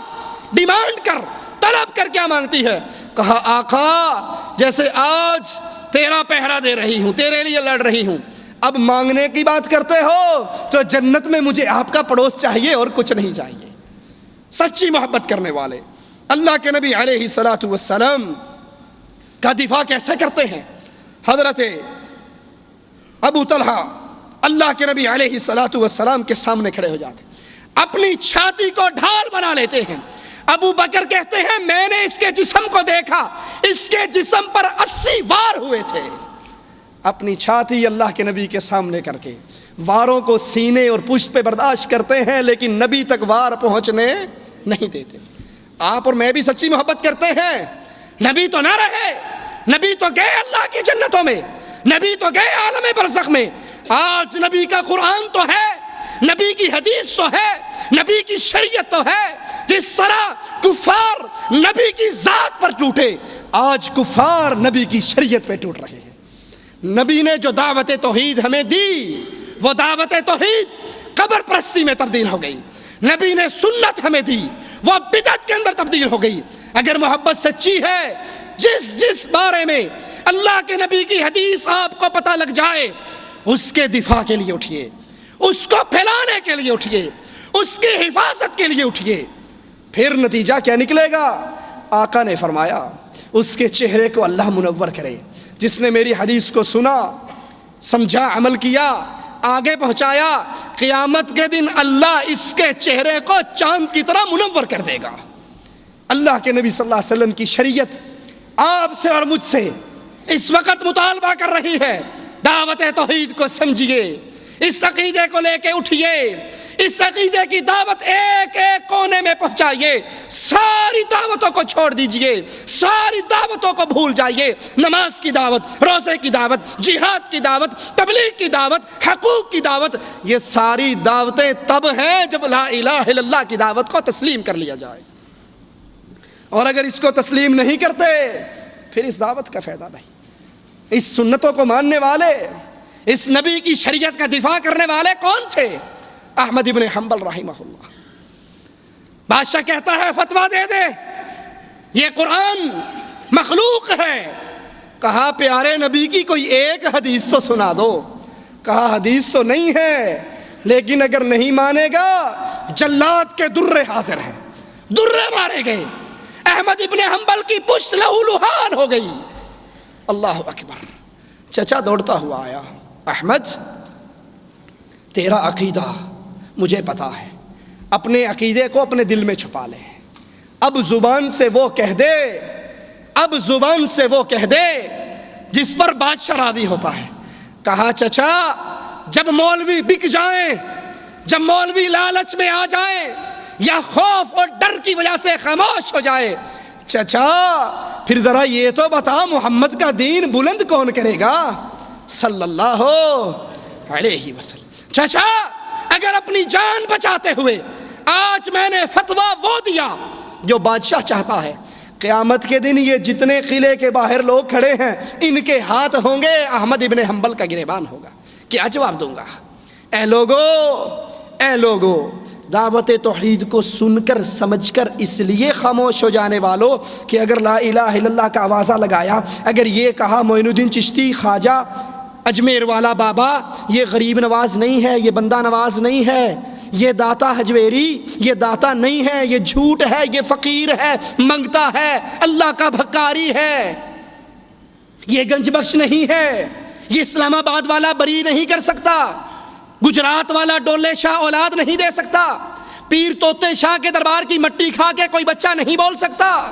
C: ڈیمانڈ کر، طلب کر، کیا مانگتی ہے؟ کہا آقا جیسے آج تیرا پہرا دے رہی ہوں، تیرے لیے لڑ رہی ہوں، اب مانگنے کی بات کرتے ہو تو جنت میں مجھے آپ کا پڑوس چاہیے اور کچھ نہیں چاہیے۔ سچی محبت کرنے والے اللہ کے نبی علیہ الصلوۃ والسلام کا دفاع کیسے کرتے ہیں؟ حضرت ابو طلحہ اللہ کے نبی علیہ الصلوۃ والسلام کے سامنے کھڑے ہو جاتے، اپنی چھاتی کو ڈھال بنا لیتے ہیں۔ ابو بکر کہتے ہیں میں نے اس کے جسم کو دیکھا، اس کے جسم پر 80 وار ہوئے تھے۔ اپنی چھاتی اللہ کے نبی کے سامنے کر کے واروں کو سینے اور پشت پہ برداشت کرتے ہیں، لیکن نبی تک وار پہنچنے نہیں دیتے۔ آپ اور میں بھی سچی محبت کرتے ہیں، نبی تو نہ رہے، نبی تو گئے اللہ کی جنتوں میں، نبی تو گئے عالم برزخ میں، آج نبی کا قرآن تو ہے، نبی کی حدیث تو ہے، نبی کی شریعت تو ہے۔ جس طرح کفار نبی کی ذات پر ٹوٹے، آج کفار نبی کی شریعت پہ ٹوٹ رہے ہیں۔ نبی نے جو دعوت توحید ہمیں دی، وہ دعوت توحید قبر پرستی میں تبدیل ہو گئی۔ نبی نے سنت ہمیں دی، وہ بدعت کے اندر تبدیل ہو گئی۔ اگر محبت سچی ہے، جس بارے میں اللہ کے نبی کی حدیث آپ کو پتہ لگ جائے، اس کے دفاع کے لیے اٹھیے، اس کو پھیلانے کے لیے اٹھیے، اس کی حفاظت کے لیے اٹھیے۔ پھر نتیجہ کیا نکلے گا؟ آقا نے فرمایا اس کے چہرے کو اللہ منور کرے، جس نے میری حدیث کو سنا، سمجھا، عمل کیا، آگے پہنچایا، قیامت کے دن اللہ اس کے چہرے کو چاند کی طرح منور کر دے گا۔ اللہ کے نبی صلی اللہ علیہ وسلم کی شریعت آپ سے اور مجھ سے اس وقت مطالبہ کر رہی ہے، دعوت توحید کو سمجھیے، اس عقیدے کو لے کے اٹھیے، اس عقیدے کی دعوت ایک ایک کونے میں پہنچائیے، ساری دعوتوں کو چھوڑ دیجئے، ساری دعوتوں کو بھول جائیے، نماز کی دعوت، روزے کی دعوت، جہاد کی دعوت، تبلیغ کی دعوت، حقوق کی دعوت، یہ ساری دعوتیں تب ہیں جب لا الہ الا اللہ کی دعوت کو تسلیم کر لیا جائے، اور اگر اس کو تسلیم نہیں کرتے پھر اس دعوت کا فائدہ نہیں۔ اس سنتوں کو ماننے والے، اس نبی کی شریعت کا دفاع کرنے والے کون تھے؟ احمد ابن حنبل رحمہ اللہ۔ بادشاہ کہتا ہے فتویٰ دے دے، یہ قرآن مخلوق ہے۔ کہا پیارے نبی کی کوئی ایک حدیث تو سنا دو۔ کہا حدیث تو نہیں ہے، لیکن اگر نہیں مانے گا جلاد کے درے حاضر ہیں، درے مارے گئے۔ احمد ابن حنبل کی پشت لہو لہان ہو گئی۔ اللہ اکبر۔ چچا دوڑتا ہوا آیا، احمد تیرا عقیدہ مجھے پتا ہے، اپنے عقیدے کو اپنے دل میں چھپا لے، اب زبان سے وہ کہہ دے، اب زبان سے وہ کہہ دے جس پر بادشاہ راضی ہوتا ہے۔ کہا چچا جب مولوی بک جائیں، جب مولوی لالچ میں آ جائیں یا خوف اور ڈر کی وجہ سے خاموش ہو جائے، چچا پھر ذرا یہ تو بتا محمد کا دین بلند کون کرے گا صلی اللہ علیہ وسلم۔ چچا اگر اپنی جان بچاتے ہوئے آج میں نے فتویٰ وہ دیا جو بادشاہ چاہتا ہے، قیامت کے دن یہ جتنے قلعے کے باہر لوگ کھڑے ہیں ان کے ہاتھ ہوں گے، احمد ابن حنبل کا گریبان ہوگا۔ کیا جواب دوں گا؟ اے لوگو دعوت توحید کو سن کر سمجھ کر اس لیے خاموش ہو جانے والوں کہ اگر لا الہ الا اللہ کا آوازہ لگایا، اگر یہ کہا معین الدین چشتی، خواجہ، اجمیر والا بابا یہ غریب نواز نہیں ہے، یہ بندہ نواز نہیں ہے، یہ داتا حجویری یہ داتا نہیں ہے، یہ جھوٹ ہے، یہ فقیر ہے، منگتا ہے، اللہ کا بھکاری ہے، یہ گنج بخش نہیں ہے، یہ اسلام آباد والا بری نہیں کر سکتا، گجرات والا ڈولے شاہ اولاد نہیں دے سکتا، پیر توتے شاہ کے دربار کی مٹی کھا کے کوئی بچہ نہیں بول سکتا،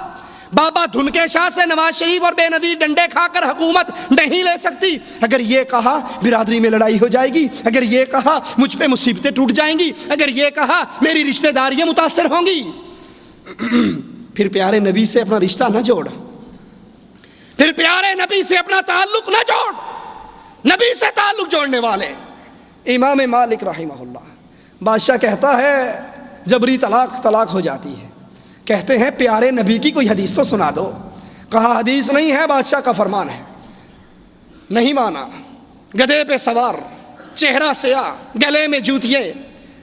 C: بابا دھنکے شاہ سے نواز شریف اور بے نظیر ڈنڈے کھا کر حکومت نہیں لے سکتی۔ اگر یہ کہا برادری میں لڑائی ہو جائے گی، اگر یہ کہا مجھ پہ مصیبتیں ٹوٹ جائیں گی، اگر یہ کہا میری رشتہ داریاں متاثر ہوں گی، پھر پیارے نبی سے اپنا رشتہ نہ جوڑ، پھر پیارے نبی سے اپنا تعلق نہ جوڑ۔ نبی سے تعلق جوڑنے والے امام مالک رحمہ اللہ، بادشاہ کہتا ہے جبری طلاق ہو جاتی ہے، کہتے ہیں پیارے نبی کی کوئی حدیث تو سنا دو۔ کہا حدیث نہیں ہے، بادشاہ کا فرمان ہے۔ نہیں مانا، گدھے پہ سوار، چہرہ سیاہ، گلے میں جوتیے،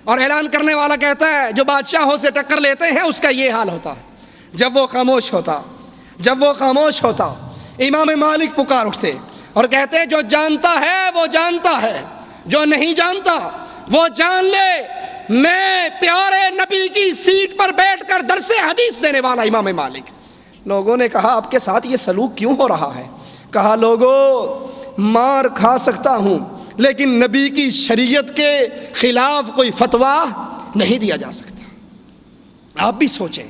C: اور اعلان کرنے والا کہتا ہے جو بادشاہوں سے ٹکر لیتے ہیں اس کا یہ حال ہوتا ہے۔ جب وہ خاموش ہوتا امام مالک پکار اٹھتے اور کہتے جو جانتا ہے وہ جانتا ہے، جو نہیں جانتا وہ جان لے، میں پیارے نبی کی سیٹ پر بیٹھ کر درس حدیث دینے والا امام مالک۔ لوگوں نے کہا آپ کے ساتھ یہ سلوک کیوں ہو رہا ہے؟ کہا لوگوں مار کھا سکتا ہوں لیکن نبی کی شریعت کے خلاف کوئی فتویٰ نہیں دیا جا سکتا۔ آپ بھی سوچیں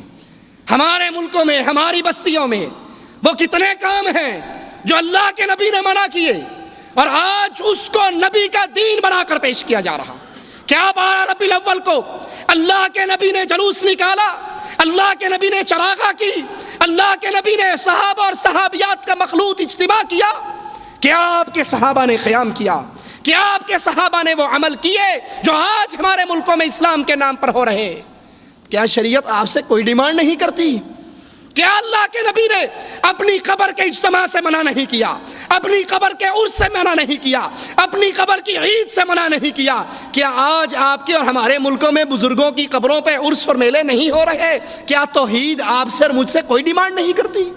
C: ہمارے ملکوں میں، ہماری بستیوں میں وہ کتنے کام ہیں جو اللہ کے نبی نے منع کیے اور آج اس کو نبی کا دین بنا کر پیش کیا جا رہا۔ کیا 12 ربیع الاول کو اللہ کے نبی نے جلوس نکالا، اللہ کے نبی نے چراغاں کی، اللہ کے نبی نے صحابہ اور صحابیات کا مخلوط اجتماع کیا؟ کیا آپ کے صحابہ نے قیام کیا؟ کیا آپ کے صحابہ نے وہ عمل کیے جو آج ہمارے ملکوں میں اسلام کے نام پر ہو رہے؟ کیا شریعت آپ سے کوئی ڈیمانڈ نہیں کرتی؟ کیا اللہ کے نبی نے اپنی قبر کے اجتماع سے منع نہیں کیا، اپنی قبر کے عرس سے منع نہیں کیا، اپنی قبر کی عید سے منع نہیں کیا؟ کیا آج آپ کے اور ہمارے ملکوں میں بزرگوں کی قبروں پہ عرس اور میلے نہیں ہو رہے؟ کیا توحید آپ سے اور مجھ سے کوئی ڈیمانڈ نہیں کرتی؟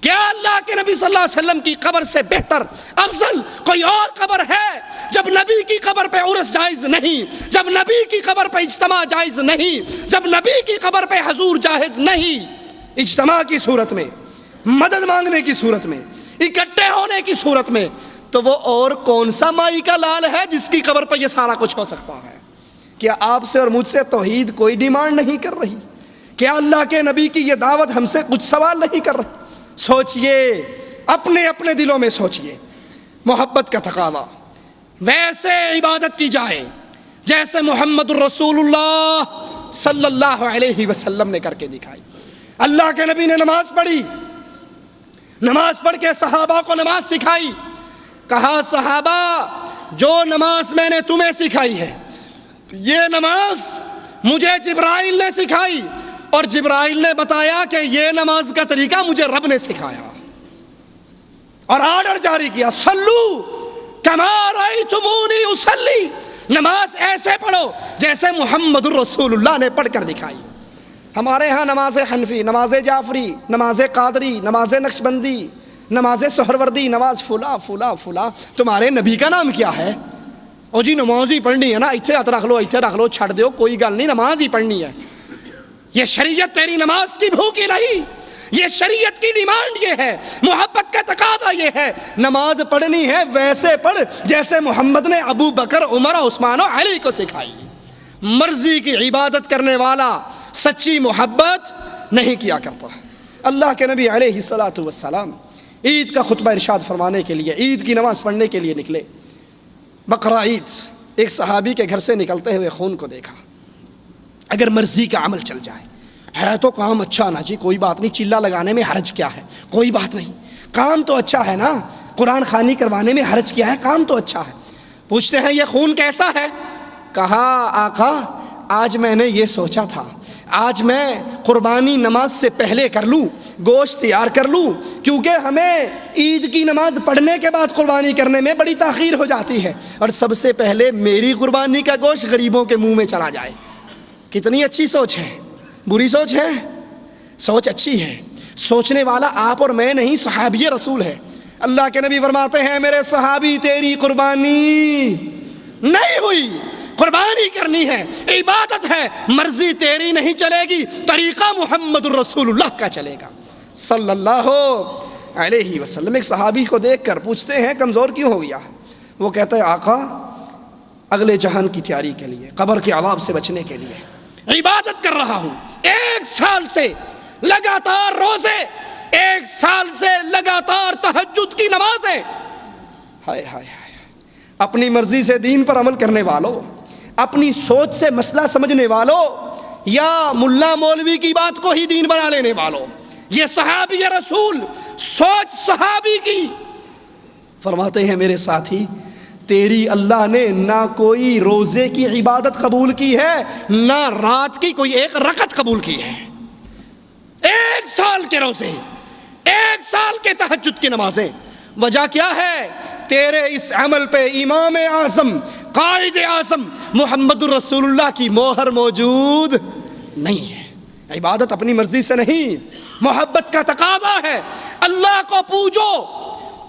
C: کیا اللہ کے نبی صلی اللہ علیہ وسلم کی قبر سے بہتر افضل کوئی اور قبر ہے؟ جب نبی کی قبر پہ عرس جائز نہیں، جب نبی کی قبر پہ اجتماع جائز نہیں، جب نبی کی قبر پہ حضور جائز نہیں، اجتماع کی صورت میں، مدد مانگنے کی صورت میں، اکٹھے ہونے کی صورت میں، تو وہ اور کون سا مائی کا لال ہے جس کی قبر پہ یہ سارا کچھ ہو سکتا ہے؟ کیا آپ سے اور مجھ سے توحید کوئی ڈیمانڈ نہیں کر رہی؟ کیا اللہ کے نبی کی یہ دعوت ہم سے کچھ سوال نہیں کر رہی؟ سوچئے، اپنے اپنے دلوں میں سوچئے، محبت کا تقاضا ویسے عبادت کی جائے جیسے محمد الرسول اللہ صلی اللہ علیہ وسلم نے کر کے دکھائی۔ اللہ کے نبی نے نماز پڑھی، نماز پڑھ کے صحابہ کو نماز سکھائی، کہا صحابہ جو نماز میں نے تمہیں سکھائی ہے یہ نماز مجھے جبرائیل نے سکھائی، اور جبرائیل نے بتایا کہ یہ نماز کا طریقہ مجھے رب نے سکھایا، اور آرڈر جاری کیا، صلو کما رأیتمونی اصلی، نماز ایسے پڑھو جیسے محمد الرسول اللہ نے پڑھ کر دکھائی۔ ہمارے ہاں نماز حنفی، نماز جعفری، نماز قادری، نماز نقشبندی، نماز سہروردی، نماز فلاں فلاں فلاں، تمہارے نبی کا نام کیا ہے؟ او جی نماز ہی پڑھنی ہے نا، اتھے ہاتھ رکھ لو، اتھے رکھ لو، چھڑ دیو، کوئی گل نہیں، نماز ہی پڑھنی ہے۔ یہ شریعت تیری نماز کی بھوکی نہیں، یہ شریعت کی ڈیمانڈ یہ ہے، محبت کا تقاضا یہ ہے، نماز پڑھنی ہے ویسے پڑھ جیسے محمد نے ابو بکر، عمر، عثمان و علی کو سکھائی۔ مرضی کی عبادت کرنے والا سچی محبت نہیں کیا کرتا۔ اللہ کے نبی علیہ الصلاۃ والسلام عید کا خطبہ ارشاد فرمانے کے لیے، عید کی نماز پڑھنے کے لیے نکلے۔ بقرہ عید، ایک صحابی کے گھر سے نکلتے ہوئے خون کو دیکھا۔ اگر مرضی کا عمل چل جائے ہے تو کام اچھا نا جی، کوئی بات نہیں، چلہ لگانے میں حرج کیا ہے، کوئی بات نہیں، کام تو اچھا ہے نا، قرآن خوانی کروانے میں حرج کیا ہے، کام تو اچھا ہے۔ پوچھتے ہیں یہ خون کیسا ہے؟ کہا آقا آج میں نے یہ سوچا تھا، آج میں قربانی نماز سے پہلے کر لوں، گوشت تیار کر لوں، کیونکہ ہمیں عید کی نماز پڑھنے کے بعد قربانی کرنے میں بڑی تاخیر ہو جاتی ہے، اور سب سے پہلے میری قربانی کا گوشت غریبوں کے منہ میں چلا جائے۔ کتنی اچھی سوچ ہے، بری سوچ ہے؟ سوچ اچھی ہے، سوچنے والا آپ اور میں نہیں، صحابی رسول ہے۔ اللہ کے نبی فرماتے ہیں میرے صحابی تیری قربانی نہیں ہوئی، قربانی کرنی ہے، عبادت ہے، مرضی تیری نہیں چلے گی، طریقہ محمد الرسول اللہ کا چلے گا صلی اللہ علیہ وسلم۔ ایک صحابی کو دیکھ کر پوچھتے ہیں کمزور کیوں ہو گیا؟ وہ کہتا ہے آقا اگلے جہان کی تیاری کے لیے، قبر کے عذاب سے بچنے کے لیے عبادت کر رہا ہوں، 1 سال سے لگاتار روزے، 1 سال سے لگاتار تہجد کی نمازیں۔ ہائے ہائے ہائے، اپنی مرضی سے دین پر عمل کرنے والوں، اپنی سوچ سے مسئلہ سمجھنے والوں، یا ملا مولوی کی بات کو ہی دین بنا لینے والوں، یہ صحابی رسول، سوچ صحابی کی۔ فرماتے ہیں میرے ساتھی تیری اللہ نے نہ کوئی روزے کی عبادت قبول کی ہے، نہ رات کی کوئی 1 رکعت قبول کی ہے۔ 1 سال کے روزے، 1 سال کے تہجد کی نمازیں، وجہ کیا ہے؟ تیرے اس عمل پہ امام اعظم، قائد اعظم محمد الرسول اللہ کی مہر موجود نہیں ہے۔ عبادت اپنی مرضی سے نہیں، محبت کا تقاضا ہے۔ اللہ کو پوجو،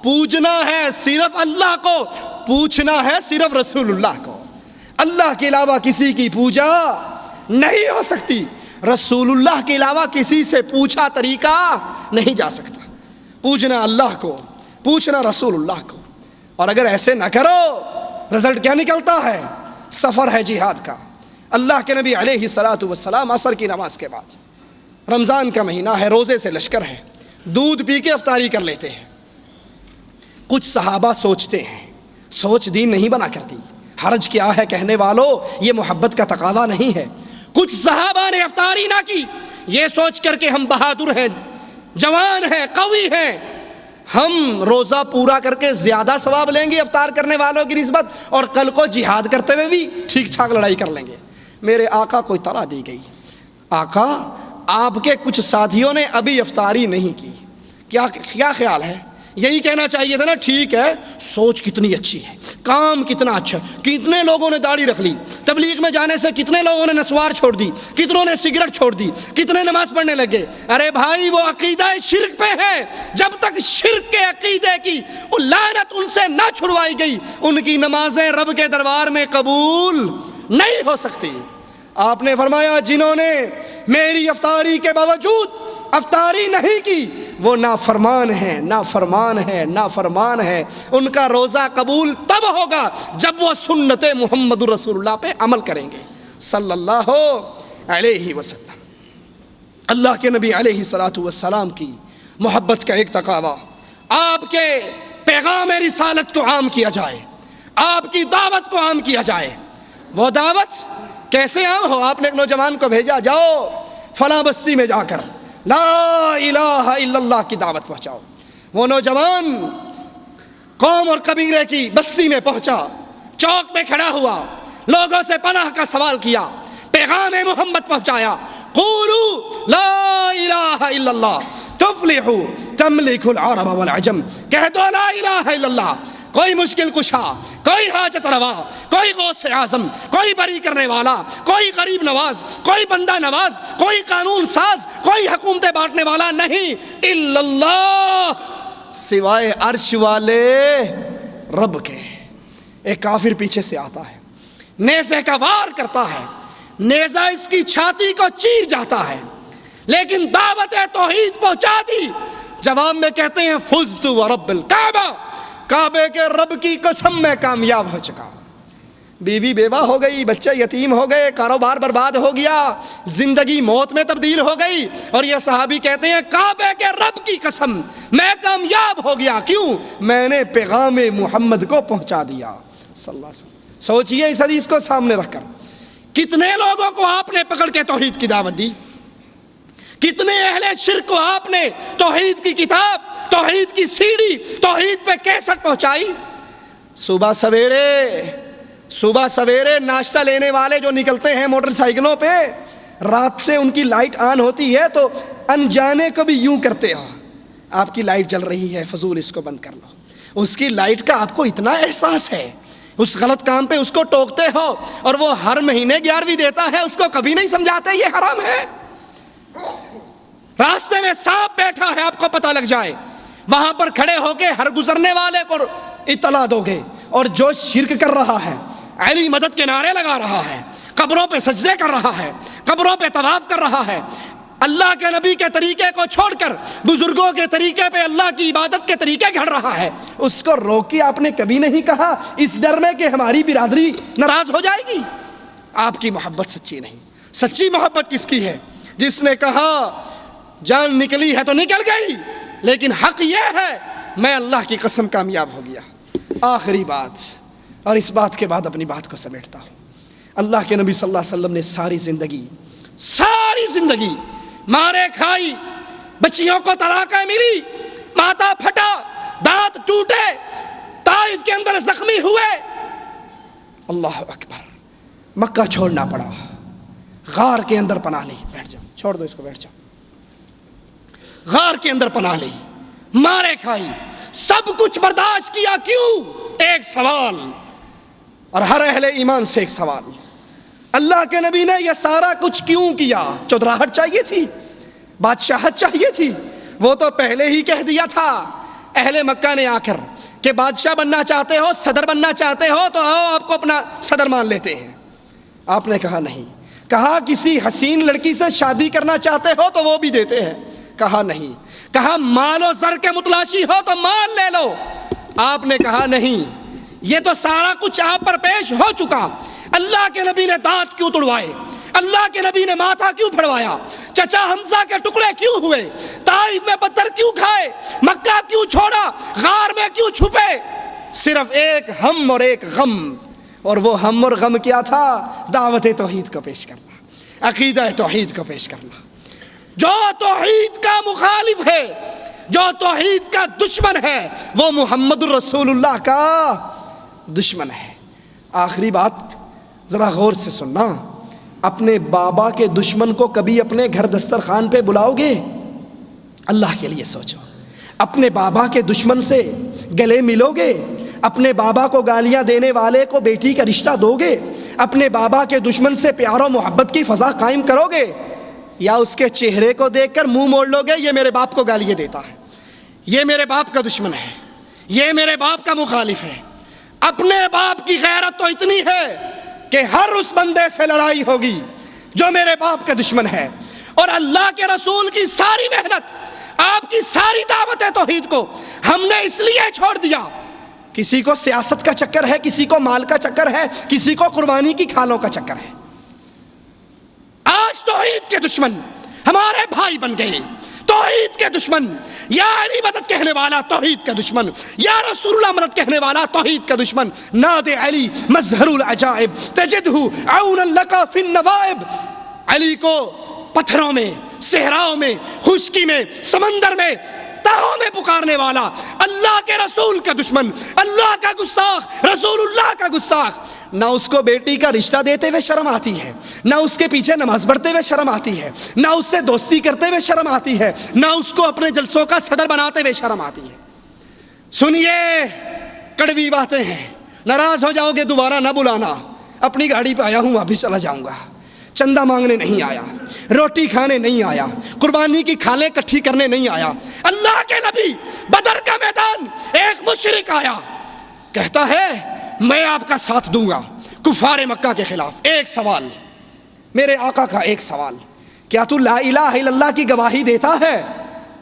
C: پوجنا ہے صرف اللہ کو، پوچھنا ہے صرف رسول اللہ کو۔ اللہ کے علاوہ کسی کی پوجا نہیں ہو سکتی، رسول اللہ کے علاوہ کسی سے پوچھا طریقہ نہیں جا سکتا۔ پوچھنا اللہ کو، پوچھنا رسول اللہ کو، اور اگر ایسے نہ کرو رزلٹ کیا نکلتا ہے؟ سفر ہے جہاد کا۔ اللہ کے نبی علیہ الصلاۃ والسلام عصر کی نماز کے بعد، رمضان کا مہینہ ہے، روزے سے لشکر ہے، دودھ پی کے افطاری کر لیتے ہیں۔ کچھ صحابہ سوچتے ہیں، سوچ دین نہیں بنا کرتی، حرج کیا ہے کہنے والوں، یہ محبت کا تقاضا نہیں ہے۔ کچھ صحابہ نے افطاری نہ کی، یہ سوچ کر کہ ہم بہادر ہیں، جوان ہیں، قوی ہیں، ہم روزہ پورا کر کے زیادہ ثواب لیں گے افطار کرنے والوں کی نسبت، اور کل کو جہاد کرتے ہوئے بھی ٹھیک ٹھاک لڑائی کر لیں گے۔ میرے آقا کو اطلاع دی گئی، آقا آپ کے کچھ ساتھیوں نے ابھی افطاری نہیں کی، کیا خیال ہے؟ یہی کہنا چاہیے تھا نا، ٹھیک ہے سوچ کتنی اچھی ہے، کام کتنا اچھا ہے، کتنے لوگوں نے داڑھی رکھ لی، تبلیغ میں جانے سے کتنے لوگوں نے نسوار چھوڑ دی، کتنوں نے سگریٹ چھوڑ دی، کتنے نماز پڑھنے لگے. ارے بھائی وہ عقیدہ شرک پہ ہے، جب تک شرک کے عقیدے کی لعنت ان سے نہ چھڑوائی گئی ان کی نمازیں رب کے دربار میں قبول نہیں ہو سکتی. آپ نے فرمایا جنہوں نے میری افطاری کے باوجود افطاری نہیں کی وہ نافرمان ہیں، نافرمان ہیں، نافرمان ہیں. ان کا روزہ قبول تب ہوگا جب وہ سنت محمد رسول اللہ پہ عمل کریں گے صلی اللہ علیہ وسلم. اللہ کے نبی علیہ الصلوۃ والسلام کی محبت کا ایک تقاضا، آپ کے پیغام رسالت کو عام کیا جائے، آپ کی دعوت کو عام کیا جائے. وہ دعوت کیسے عام ہو؟ آپ نے ایک نوجوان کو بھیجا، جاؤ فلاں بستی میں جا کر لا الہ الا اللہ کی دعوت پہنچاؤ. وہ نوجوان قوم اور قبیلے کی بستی میں پہنچا، چوک میں کھڑا ہوا، لوگوں سے پناہ کا سوال کیا، پیغام محمد پہنچایا. قولوا لا الہ الا اللہ تفلحوا تملک العرب والعجم. کہہ دو لا الہ الا اللہ. کوئی مشکل کشا، کوئی حاجت روا، کوئی غوث اعظم، کوئی بری کرنے والا، کوئی غریب نواز، کوئی بندہ نواز، کوئی قانون ساز، کوئی حکومتیں بانٹنے والا نہیں الا اللہ، سوائے عرش والے رب کے. ایک کافر پیچھے سے آتا ہے، نیزے کا وار کرتا ہے، نیزہ اس کی چھاتی کو چیر جاتا ہے، لیکن دعوت توحید پہنچا دی. جواب میں کہتے ہیں فزت ورب الکعبہ، کعبے کے رب کی قسم میں کامیاب ہو چکا. بیوی بیوہ ہو گئی، بچے یتیم ہو گئے، کاروبار برباد ہو گیا، زندگی موت میں تبدیل ہو گئی، اور یہ صحابی کہتے ہیں کعبے کے رب کی قسم میں کامیاب ہو گیا. کیوں؟ میں نے پیغام محمد کو پہنچا دیا صلی اللہ علیہ وسلم. سوچئے اس حدیث کو سامنے رکھ کر کتنے لوگوں کو آپ نے پکڑ کے توحید کی دعوت دی، کتنے اہل شرک کو آپ نے توحید کی کتاب، توحید کی سیڑھی، توحید پہ کیسٹ پہنچائی. صبح سویرے ناشتہ لینے والے جو نکلتے ہیں موٹر سائیکلوں پہ، رات سے ان کی لائٹ آن ہوتی ہے تو انجانے کو بھی یوں کرتے ہو، آپ کی لائٹ جل رہی ہے فضول اس کو بند کر لو. اس کی لائٹ کا آپ کو اتنا احساس ہے، اس غلط کام پہ اس کو ٹوکتے ہو، اور وہ ہر مہینے 11ویں دیتا ہے، اس کو کبھی نہیں سمجھاتے یہ حرام ہے. راستے میں سانپ بیٹھا ہے آپ کو پتہ لگ جائے، وہاں پر کھڑے ہو کے ہر گزرنے والے کو اطلاع دو گے. اور جو شرک کر رہا ہے، علی مدد کے نعرے لگا رہا ہے، قبروں پہ سجدے کر رہا ہے، قبروں پہ طواف کر رہا ہے، اللہ کے نبی کے طریقے کو چھوڑ کر بزرگوں کے طریقے پہ اللہ کی عبادت کے طریقے گھڑ رہا ہے، اس کو روکی آپ نے کبھی نہیں کہا اس ڈر میں کہ ہماری برادری ناراض ہو جائے گی. آپ کی محبت سچی نہیں. سچی محبت کس کی ہے؟ جس نے کہا جان نکلی ہے تو نکل گئی، لیکن حق یہ ہے میں اللہ کی قسم کامیاب ہو گیا. آخری بات، اور اس بات کے بعد اپنی بات کو سمیٹتا ہوں. اللہ کے نبی صلی اللہ علیہ وسلم نے ساری زندگی مارے کھائی، بچیوں کو طلاقیں ملی، ماتھا پھٹا، دانت ٹوٹے، طائف کے اندر زخمی ہوئے. اللہ اکبر. مکہ چھوڑنا پڑا، غار کے اندر پناہ لی. بیٹھ جاؤ، چھوڑ دو اس کو، بیٹھ جاؤ. غار کے اندر پناہ لی، مارے کھائی، سب کچھ برداشت کیا. کیوں؟ ایک سوال، اور ہر اہل ایمان سے ایک سوال، اللہ کے نبی نے یہ سارا کچھ کیوں کیا؟ چودراہٹ چاہیے تھی؟ بادشاہت چاہیے تھی؟ وہ تو پہلے ہی کہہ دیا تھا اہل مکہ نے آ کر کہ بادشاہ بننا چاہتے ہو، صدر بننا چاہتے ہو تو آؤ آپ کو اپنا صدر مان لیتے ہیں. آپ نے کہا نہیں. کہا کسی حسین لڑکی سے شادی کرنا چاہتے ہو تو وہ بھی دیتے ہیں. کہا نہیں. کہا مال و زر کے متلاشی ہو تو مال لے لو. آپ نے کہا نہیں. یہ تو سارا کچھ آپ پر پیش ہو چکا. اللہ کے نبی نے دانت کیوں توڑوائے؟ اللہ کے نبی نے ماتھا کیوں پھڑوایا؟ چچا حمزہ کے ٹکڑے کیوں ہوئے؟ طائف میں پتھر کیوں کھائے؟ مکہ کیوں چھوڑا؟ غار میں کیوں چھپے؟ صرف ایک ہم اور ایک غم، اور وہ ہم اور غم کیا تھا؟ دعوت توحید کو پیش کرنا، عقیدہ توحید کو پیش کرنا. جو توحید کا مخالف ہے، جو توحید کا دشمن ہے، وہ محمد الرسول اللہ کا دشمن ہے. آخری بات ذرا غور سے سننا. اپنے بابا کے دشمن کو کبھی اپنے گھر دسترخوان پہ بلاؤ گے؟ اللہ کے لیے سوچو. اپنے بابا کے دشمن سے گلے ملو گے؟ اپنے بابا کو گالیاں دینے والے کو بیٹی کا رشتہ دو گے؟ اپنے بابا کے دشمن سے پیار و محبت کی فضا قائم کرو گے؟ یا اس کے چہرے کو دیکھ کر منہ موڑ لو گے یہ میرے باپ کو گالیاں دیتا ہے، یہ میرے باپ کا دشمن ہے، یہ میرے باپ کا مخالف ہے؟ اپنے باپ کی غیرت تو اتنی ہے کہ ہر اس بندے سے لڑائی ہوگی جو میرے باپ کا دشمن ہے. اور اللہ کے رسول کی ساری محنت، آپ کی ساری دعوت توحید کو ہم نے اس لیے چھوڑ دیا. کسی کو سیاست کا چکر ہے، کسی کو مال کا چکر ہے، کسی کو قربانی کی کھالوں کا چکر ہے. آج توحید کے دشمن ہمارے بھائی بن گئے، توحید کے دشمن. یا علی مدد کہنے والا توحید کا دشمن، یا رسول اللہ مدد کہنے والا توحید کا دشمن. ناد علی مظہر العجائب تجدہ عونا لکا فی النوائب. علی کو پتھروں میں، صحراؤں میں، خشکی میں، سمندر میں، تہوں میں پکارنے والا اللہ کے رسول کا دشمن، اللہ کا گستاخ، رسول اللہ کا گستاخ. نہ اس کو بیٹی کا رشتہ دیتے ہوئے شرم آتی ہے، نہ اس کے پیچھے نماز پڑھتے ہوئے شرم آتی ہے، نہ اس سے دوستی کرتے ہوئے شرم آتی ہے، نہ اس کو اپنے جلسوں کا صدر بناتے ہوئے شرم آتی ہے. سنیے، کڑوی باتیں ہیں، ناراض ہو جاؤ گے دوبارہ نہ بلانا. اپنی گاڑی پہ آیا ہوں، واپس چلا جاؤں گا. چندہ مانگنے نہیں آیا، روٹی کھانے نہیں آیا، قربانی کی کھالیں کٹھی کرنے نہیں آیا. اللہ کے نبی بدر کا میدان، ایک مشرک آیا، کہتا ہے میں آپ کا ساتھ دوں گا کفار مکہ کے خلاف. ایک سوال، میرے آقا کا ایک سوال، کیا تو لا الہ الا اللہ کی گواہی دیتا ہے؟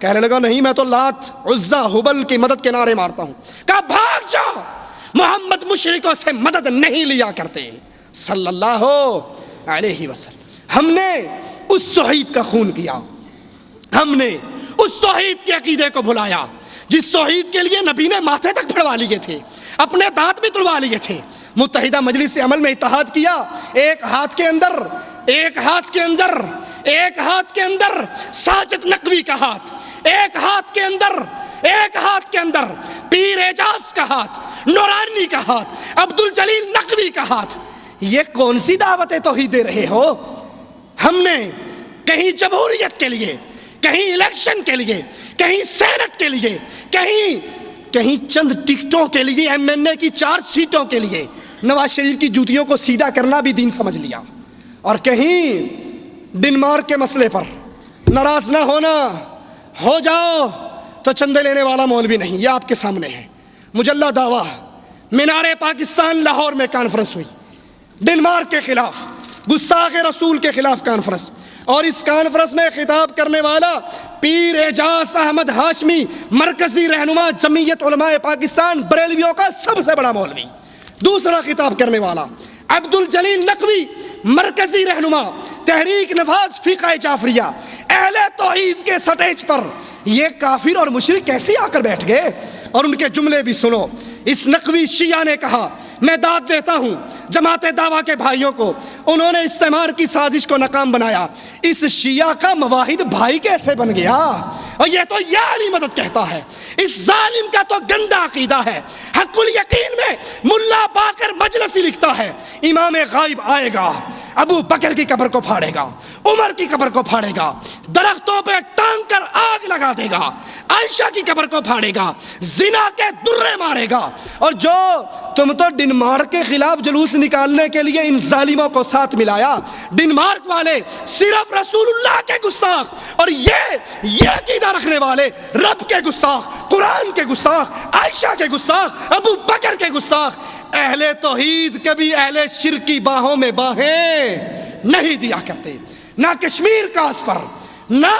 C: کہنے لگا نہیں، میں تو لات، عزا، ہبل کی مدد کے نعرے مارتا ہوں. کہا بھاگ جا، محمد مشرکوں سے مدد نہیں لیا کرتے صلی اللہ علیہ وسلم. ہم نے اس توحید کا خون کیا، ہم نے اس توحید کے عقیدے کو بھلایا جس توحید کے لیے نبی نے ماتھے تک پھڑوا لیے تھے، اپنے دانت بھی تڑوا لیے تھے. متحدہ مجلس سے عمل میں اتحاد کیا. ایک ہاتھ کے اندر ساجد نقوی کا ہاتھ، ایک ہاتھ کے اندر پیر اعجاز کا ہاتھ، نورانی کا ہاتھ، عبد الجلیل نقوی کا ہاتھ. یہ کون سی دعوت توحید دے رہے ہو؟ ہم نے کہیں جمہوریت کے لیے، کہیں الیکشن کے لیے، کہیں سینٹ کے لیے، کہیں چند ٹکٹوں کے لیے، ایم این اے کی 4 سیٹوں کے لیے نواز شریف کی جوتیوں کو سیدھا کرنا بھی دین سمجھ لیا. اور کہیں ڈنمارک کے مسئلے پر ناراض نہ ہونا، ہو جاؤ تو چندے لینے والا مولوی نہیں. یہ آپ کے سامنے ہے. مجلہ دعویٰ، مینار پاکستان لاہور میں کانفرنس ہوئی، ڈنمارک کے خلاف، گستاخ رسول کے خلاف کانفرنس. اور اس کانفرنس میں خطاب کرنے والا پیر اعجاز احمد ہاشمی، مرکزی رہنما جمعیت علماء پاکستان بریلویوں کا سب سے بڑا مولوی. دوسرا خطاب کرنے والا عبد الجلیل نقوی، مرکزی رہنما تحریک نفاذ فقہ جعفریہ. اہل توحید کے سٹیج پر یہ کافر اور مشرک کیسے آ کر بیٹھ گئے؟ اور ان کے جملے بھی سنو. اس نقوی شیعہ نے کہا میں داد دیتا ہوں جماعت دعویٰ کے بھائیوں کو، انہوں نے استعمار کی سازش کو ناکام بنایا. اس شیعہ کا مواحد بھائی کیسے بن گیا؟ اور یہ تو یا علی مدد کہتا ہے. اس ظالم کا تو گندا عقیدہ ہے. حق الیقین میں ملا باقر مجلسی لکھتا ہے امام غائب آئے گا، ابو بکر کی قبر کو پھاڑے گا، عمر کی قبر کو پھاڑے گا، درختوں پہ ٹانگ کر آگ لگا دے گا، عائشہ کی قبر کو پھاڑے گا، زنا کے درے مارے گا. اور جو تم تو ڈنمارک کے خلاف جلوس نکالنے کے لیے ان ظالموں کو ساتھ ملایا. ڈنمارک والے صرف رسول اللہ کے گستاخ، اور یہ عقیدہ رکھنے والے رب کے گستاخ، قرآن کے گستاخ، عائشہ کے گستاخ، ابو بکر کے گستاخ. اہل توحید کبھی اہل شرک کی باہوں میں باہیں نہیں دیا کرتے. نہ کشمیر کا اس پر، نہ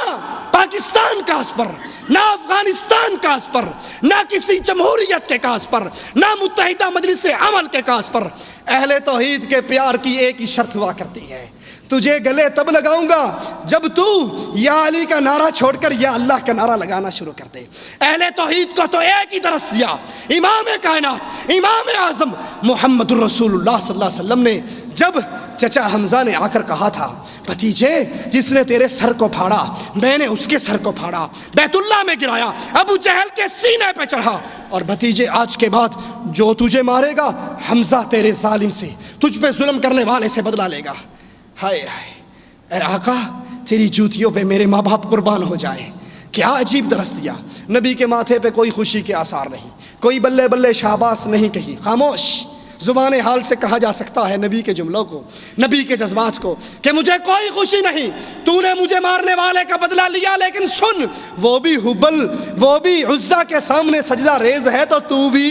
C: پاکستان کا اس پر، نہ افغانستان کا اس پر، نہ کسی جمہوریت کے کاس پر، نہ متحدہ مجلس عمل کے کاس پر. اہل توحید کے پیار کی ایک ہی شرط ہوا کرتی ہے، تجھے گلے تب لگاؤں گا جب تو یا علی کا نعرہ چھوڑ کر یا اللہ کا نعرہ لگانا شروع کر دے. اہل توحید کو تو ایک ہی درس دیا امام کائنات، امام اعظم محمد الرسول اللہ صلی اللہ علیہ وسلم نے. جب چچا حمزہ نے آ کر کہا تھا بھتیجے جس نے تیرے سر کو پھاڑا میں نے اس کے سر کو پھاڑا، بیت اللہ میں گرایا، ابو جہل کے سینے پہ چڑھا، اور بھتیجے آج کے بعد جو تجھے مارے گا حمزہ تیرے ظالم سے، تجھ پہ ظلم کرنے والے سے بدلہ لے گا. ہائے ہائے اے آقا، تیری جوتیوں پہ میرے ماں باپ قربان ہو جائیں. کیا عجیب درس دیا. نبی کے ماتھے پہ کوئی خوشی کے آثار نہیں, کوئی بلے بلے شاباس نہیں کہی, خاموش. زبان حال سے کہا جا سکتا ہے نبی کے جملوں کو, نبی کے جذبات کو, کہ مجھے کوئی خوشی نہیں, تو نے مجھے مارنے والے کا بدلہ لیا, لیکن سن, وہ بھی ہبل, وہ بھی عزا کے سامنے سجدہ ریز ہے, تو تو بھی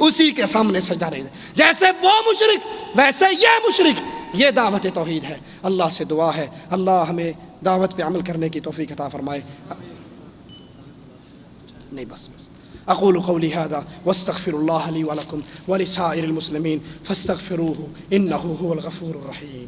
C: اسی کے سامنے سجدہ ریز ہے. جیسے وہ مشرک ویسے یہ مشرک. یہ دعوت توحید ہے. اللہ سے دعا ہے اللہ ہمیں دعوت پہ عمل کرنے کی توفیق عطا فرمائے. نہیں بس اقول قولی هذا واستغفر الله لي ولكم ولسائر المسلمين فاستغفروه انه هو الغفور الرحيم.